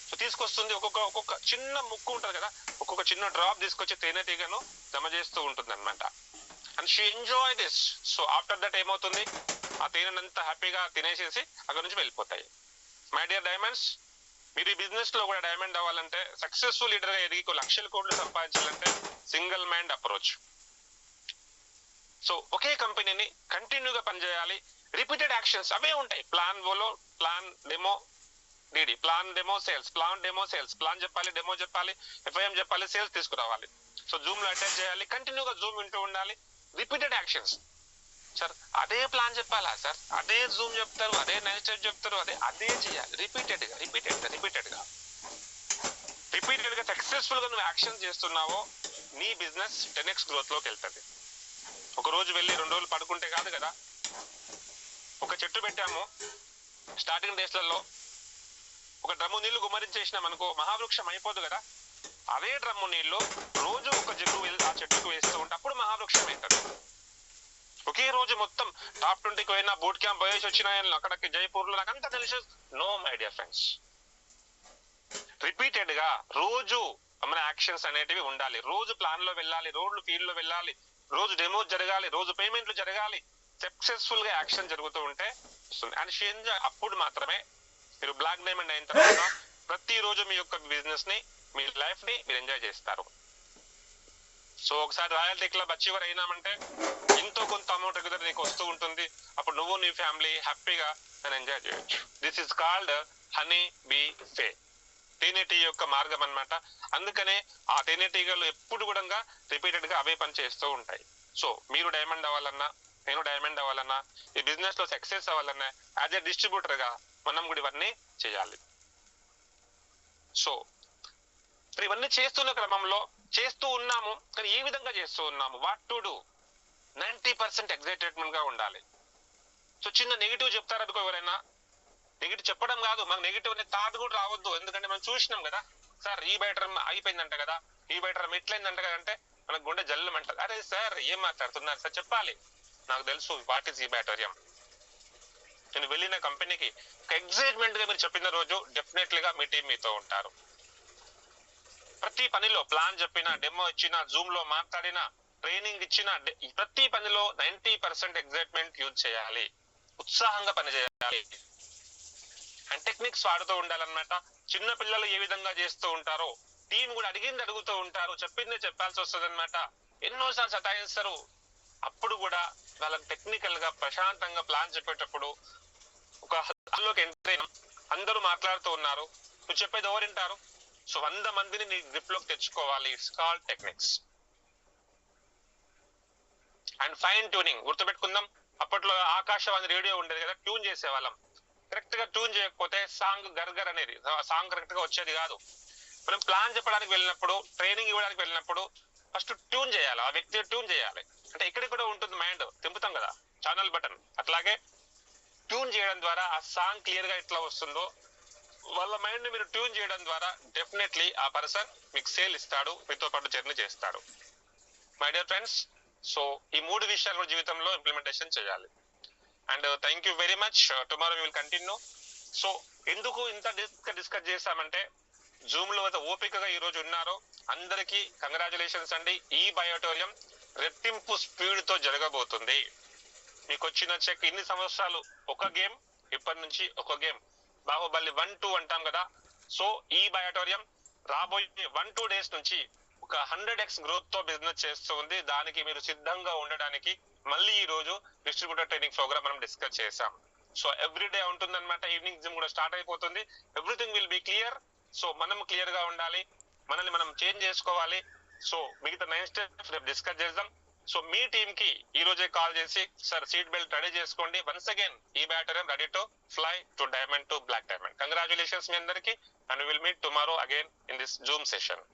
సో తీసుకొస్తుంది, ఒక్కొక్క చిన్న ముక్కు ఉంటది కదా, ఒక్కొక్క చిన్న డ్రాప్ తీసుకొచ్చి తేనెటీగను జమ చేస్తూ ఉంటుంది అనమాట. And she enjoy this. So after that ఏమవుతుంది, ఆ తేనెనంతా హ్యాపీగా తినేసేసి అక్కడ నుంచి వెళ్ళిపోతాయి. మై డియర్ డైమండ్స్, మీరు ఈ బిజినెస్ లో కూడా డైమండ్ అవ్వాలంటే, సక్సెస్ఫుల్ లీడర్ గా ఎదిగి 1,00,000 కోట్లు సంపాదించాలంటే సింగిల్ మైండ్ అప్రోచ్. సో ఒకే కంపెనీని కంటిన్యూగా పనిచేయాలి. రిపీటెడ్ యాక్షన్స్ అవే ఉంటాయి. ప్లాన్ బోలో, plan demo DD, plan demo sales, plan demo sales, plan చెప్పాలి, డెమో చెప్పాలి, FIM చెప్పాలి, సేల్స్ తీసుకురావాలి. సో జూమ్ లో అటాచ్ చేయాలి, కంటిన్యూగా జూమ్ వింటూ ఉండాలి. Repeated actions. సార్ అదే ప్లాన్ చెప్పాలా సార్, అదే జూమ్ చెప్తారు, అదే నైట్ చెప్తారు, అదే చేయాలి. రిపీటెడ్ గా సక్సెస్ఫుల్ గా నువ్వు యాక్షన్ చేస్తున్నావో నీ బిజినెస్ 10x గ్రోత్ లోకి వెళ్తుంది. ఒక రోజు వెళ్ళి 2 రోజులు పడుకుంటే కాదు కదా. ఒక చెట్టు పెట్టాము, స్టార్టింగ్ డేస్లలో ఒక డ్రమ్ము నీళ్లు గుమ్మరించేసినాం అనుకో, మహావృక్షం అయిపోదు కదా. అదే డ్రమ్ము నీళ్లు రోజు ఒక జగ్గు ఆ చెట్టుకు వేస్తూ ఉంటే అప్పుడు మహావృక్షం అవుతుంది. ఒకే రోజు మొత్తం టాప్ 20కి పోయినా, బూట్ క్యాంప్ పోయేసి వచ్చినా, అక్కడికి జైపూర్ లో నాకు అంతా తెలుసు. No my dear friends, repeated గా రోజు మన యాక్షన్స్ అనేటివి ఉండాలి. రోజు ప్లాన్ లో వెళ్ళాలి, రోజు ఫీల్డ్ లో వెళ్ళాలి, రోజు డెమో జరగాలి, రోజు పేమెంట్లు జరగాలి. సక్సెస్ఫుల్ గా యాక్షన్ జరుగుతూ ఉంటే వస్తుంది. అండ్ అప్పుడు మాత్రమే మీరు బ్లాక్ డైమండ్ అయిన తర్వాత ప్రతిరోజు మీ యొక్క బిజినెస్ ని, మీ లైఫ్ ని మీరు ఎంజాయ్ చేస్తారు. సో ఒకసారి రాయల్టీ క్లబ్ అచీవర్ అయినామంటే ఎంతో కొంత అమౌంట్ రెగ్యులర్ నీకు వస్తూ ఉంటుంది. అప్పుడు నువ్వు నీ ఫ్యామిలీ హ్యాపీగా ఎంజాయ్ చేయొచ్చు. This is called honey bee way. తేనెటీగ యొక్క మార్గం అన్నమాట. అందుకనే ఆ తేనెటీగలు ఎప్పుడు కూడా రిపీటెడ్ గా అవే పని చేస్తూ ఉంటాయి. సో మీరు డైమండ్ అవ్వాలన్నా, నేను డైమండ్ అవ్వాలన్నా, ఈ బిజినెస్ లో సక్సెస్ అవ్వాలన్నా, యాజ్ ఎ డిస్ట్రిబ్యూటర్ గా మనం కూడా ఇవన్నీ చేయాలి. సో ఇవన్నీ చేస్తున్న క్రమంలో చేస్తూ ఉన్నాము, కానీ ఏ విధంగా చేస్తూ ఉన్నాము, వాట్ టు డూ. 90% ఎగ్జైటెడ్మెంట్ గా ఉండాలి. సో చిన్న నెగిటివ్ చెప్తారనుకో ఎవరైనా, నెగిటివ్ చెప్పడం కాదు, మనకు నెగిటివ్ అనే థాట్ కూడా రావద్దు. ఎందుకంటే మనం చూసినాం కదా, సార్ ఈ బయటర్ అయిపోయిందంట కదా, ఈ బయటర్ ఎట్లయిందంట కదా అంటే మనకు గుండె జల్లమంటారు. అరే సార్ ఏం మాట్లాడుతున్నారు సార్, చెప్పాలి, నాకు తెలుసు వాట్ ఈస్ ఈ బ్యాటరియం. నేను వెళ్ళిన కంపెనీకి ఒక ఎగ్జైట్మెంట్ గా మీరు చెప్పిన రోజు డెఫినెట్లీగా మీ టీం మీతో ఉంటారు. ప్రతి పనిలో ప్లాన్ చెప్పినా, డెమో ఇచ్చినా, జూమ్ లో మాట్లాడినా, ట్రైనింగ్ ఇచ్చిన ప్రతి పనిలో 90% ఎగ్జైట్మెంట్ యూజ్ చేయాలి. ఉత్సాహంగా పనిచేయాలి. అండ్ టెక్నిక్స్ వాడుతూ ఉండాలన్నమాట. చిన్న పిల్లలు ఏ విధంగా చేస్తూ ఉంటారో టీం కూడా అడిగింది అడుగుతూ ఉంటారు, చెప్పిందే చెప్పాల్సి వస్తుంది అనమాట. ఎన్నోసార్లు సతాయిస్తారు. అప్పుడు కూడా వాళ్ళకి టెక్నికల్ గా ప్రశాంతంగా ప్లాన్ చెప్పేటప్పుడు ఒక హాల్లోకి ఎంటర్ అయినా అందరూ మాట్లాడుతూ ఉన్నారు, నువ్వు చెప్పేది ఎవరు వింటారు? సో 100 మందిని నీ గ్రిప్ లోకి తెచ్చుకోవాలి. It's called techniques. And fine tuning గుర్తుపెట్టుకుందాం. అప్పట్లో ఆకాశవాణి రేడియో ఉండేది కదా, ట్యూన్ చేసేవాళ్ళం. కరెక్ట్ గా ట్యూన్ చేయకపోతే సాంగ్ గర్గర్ అనేది సాంగ్ కరెక్ట్ గా వచ్చేది కాదు. మనం ప్లాన్ చెప్పడానికి వెళ్ళినప్పుడు, ట్రైనింగ్ ఇవ్వడానికి వెళ్ళినప్పుడు ఫస్ట్ ట్యూన్ చేయాలి, ఆ వ్యక్తి ట్యూన్ చేయాలి. అంటే ఎక్కడెక్కడ ఉంటుంది మైండ్, తింపుతాం కదా ఛానల్ బటన్, అట్లాగే ట్యూన్ చేయడం ద్వారా ఆ సాంగ్ క్లియర్ గా ఎట్లా వస్తుందో వాళ్ళ మైండ్ ని మీరు ట్యూన్ చేయడం ద్వారా డెఫినెట్లీ ఆ పర్సన్ మీకు సేల్ ఇస్తాడు, మీతో పాటు జర్నీ చేస్తాడు. మై డియర్ ఫ్రెండ్స్, సో ఈ 3 విషయాలు కూడా జీవితంలో ఇంప్లిమెంటేషన్ చేయాలి. And thank you very much. Tomorrow we will continue. So ఎందుకు ఇంత డిస్కస్ చేశామంటే, జూమ్ లో ఓపికగా ఈ రోజు ఉన్నారు అందరికీ కంగ్రాచులేషన్స్ అండి. ఈ బయోటోరియం రెట్టింపు స్పీడ్ తో జరగబోతుంది. మీకు వచ్చిన చెక్ ఇన్ని సంవత్సరాలు ఒక గేమ్, ఇప్పటి నుంచి ఒక గేమ్, బాహుబలి 1-2 అంటాం కదా. సో ఈ బయోటోరియం రాబోయే 1-2 డేస్ నుంచి ఒక 100x గ్రోత్ తో బిజినెస్ చేస్తూ ఉంది. దానికి మీరు సిద్ధంగా ఉండడానికి మళ్ళీ ఈ రోజు డిస్ట్రిబ్యూటర్ ట్రైనింగ్ ప్రోగ్రామ్ మనం డిస్కస్ చేసాం. సో ఎవ్రీడే ఉంటుందన్నమాట. ఈవినింగ్ జిమ్ కూడా స్టార్ట్ అయిపోతుంది. Everything will be clear. So మనం క్లియర్ గా ఉండాలి, మనల్ని మనం చేంజ్ చేసుకోవాలి. సో మిగతా 9 స్టెప్స్ రేపు డిస్కస్ చేద్దాం. సో మీ టీమ్ కి ఈ రోజే కాల్ చేసి, సార్ సీట్ బెల్ట్ రెడీ చేసుకోండి. వన్స్ అగైన్ ఈ battery ready to fly to diamond to black diamond. Congratulations మీ అందరికి. And will meet tomorrow again in this Zoom session.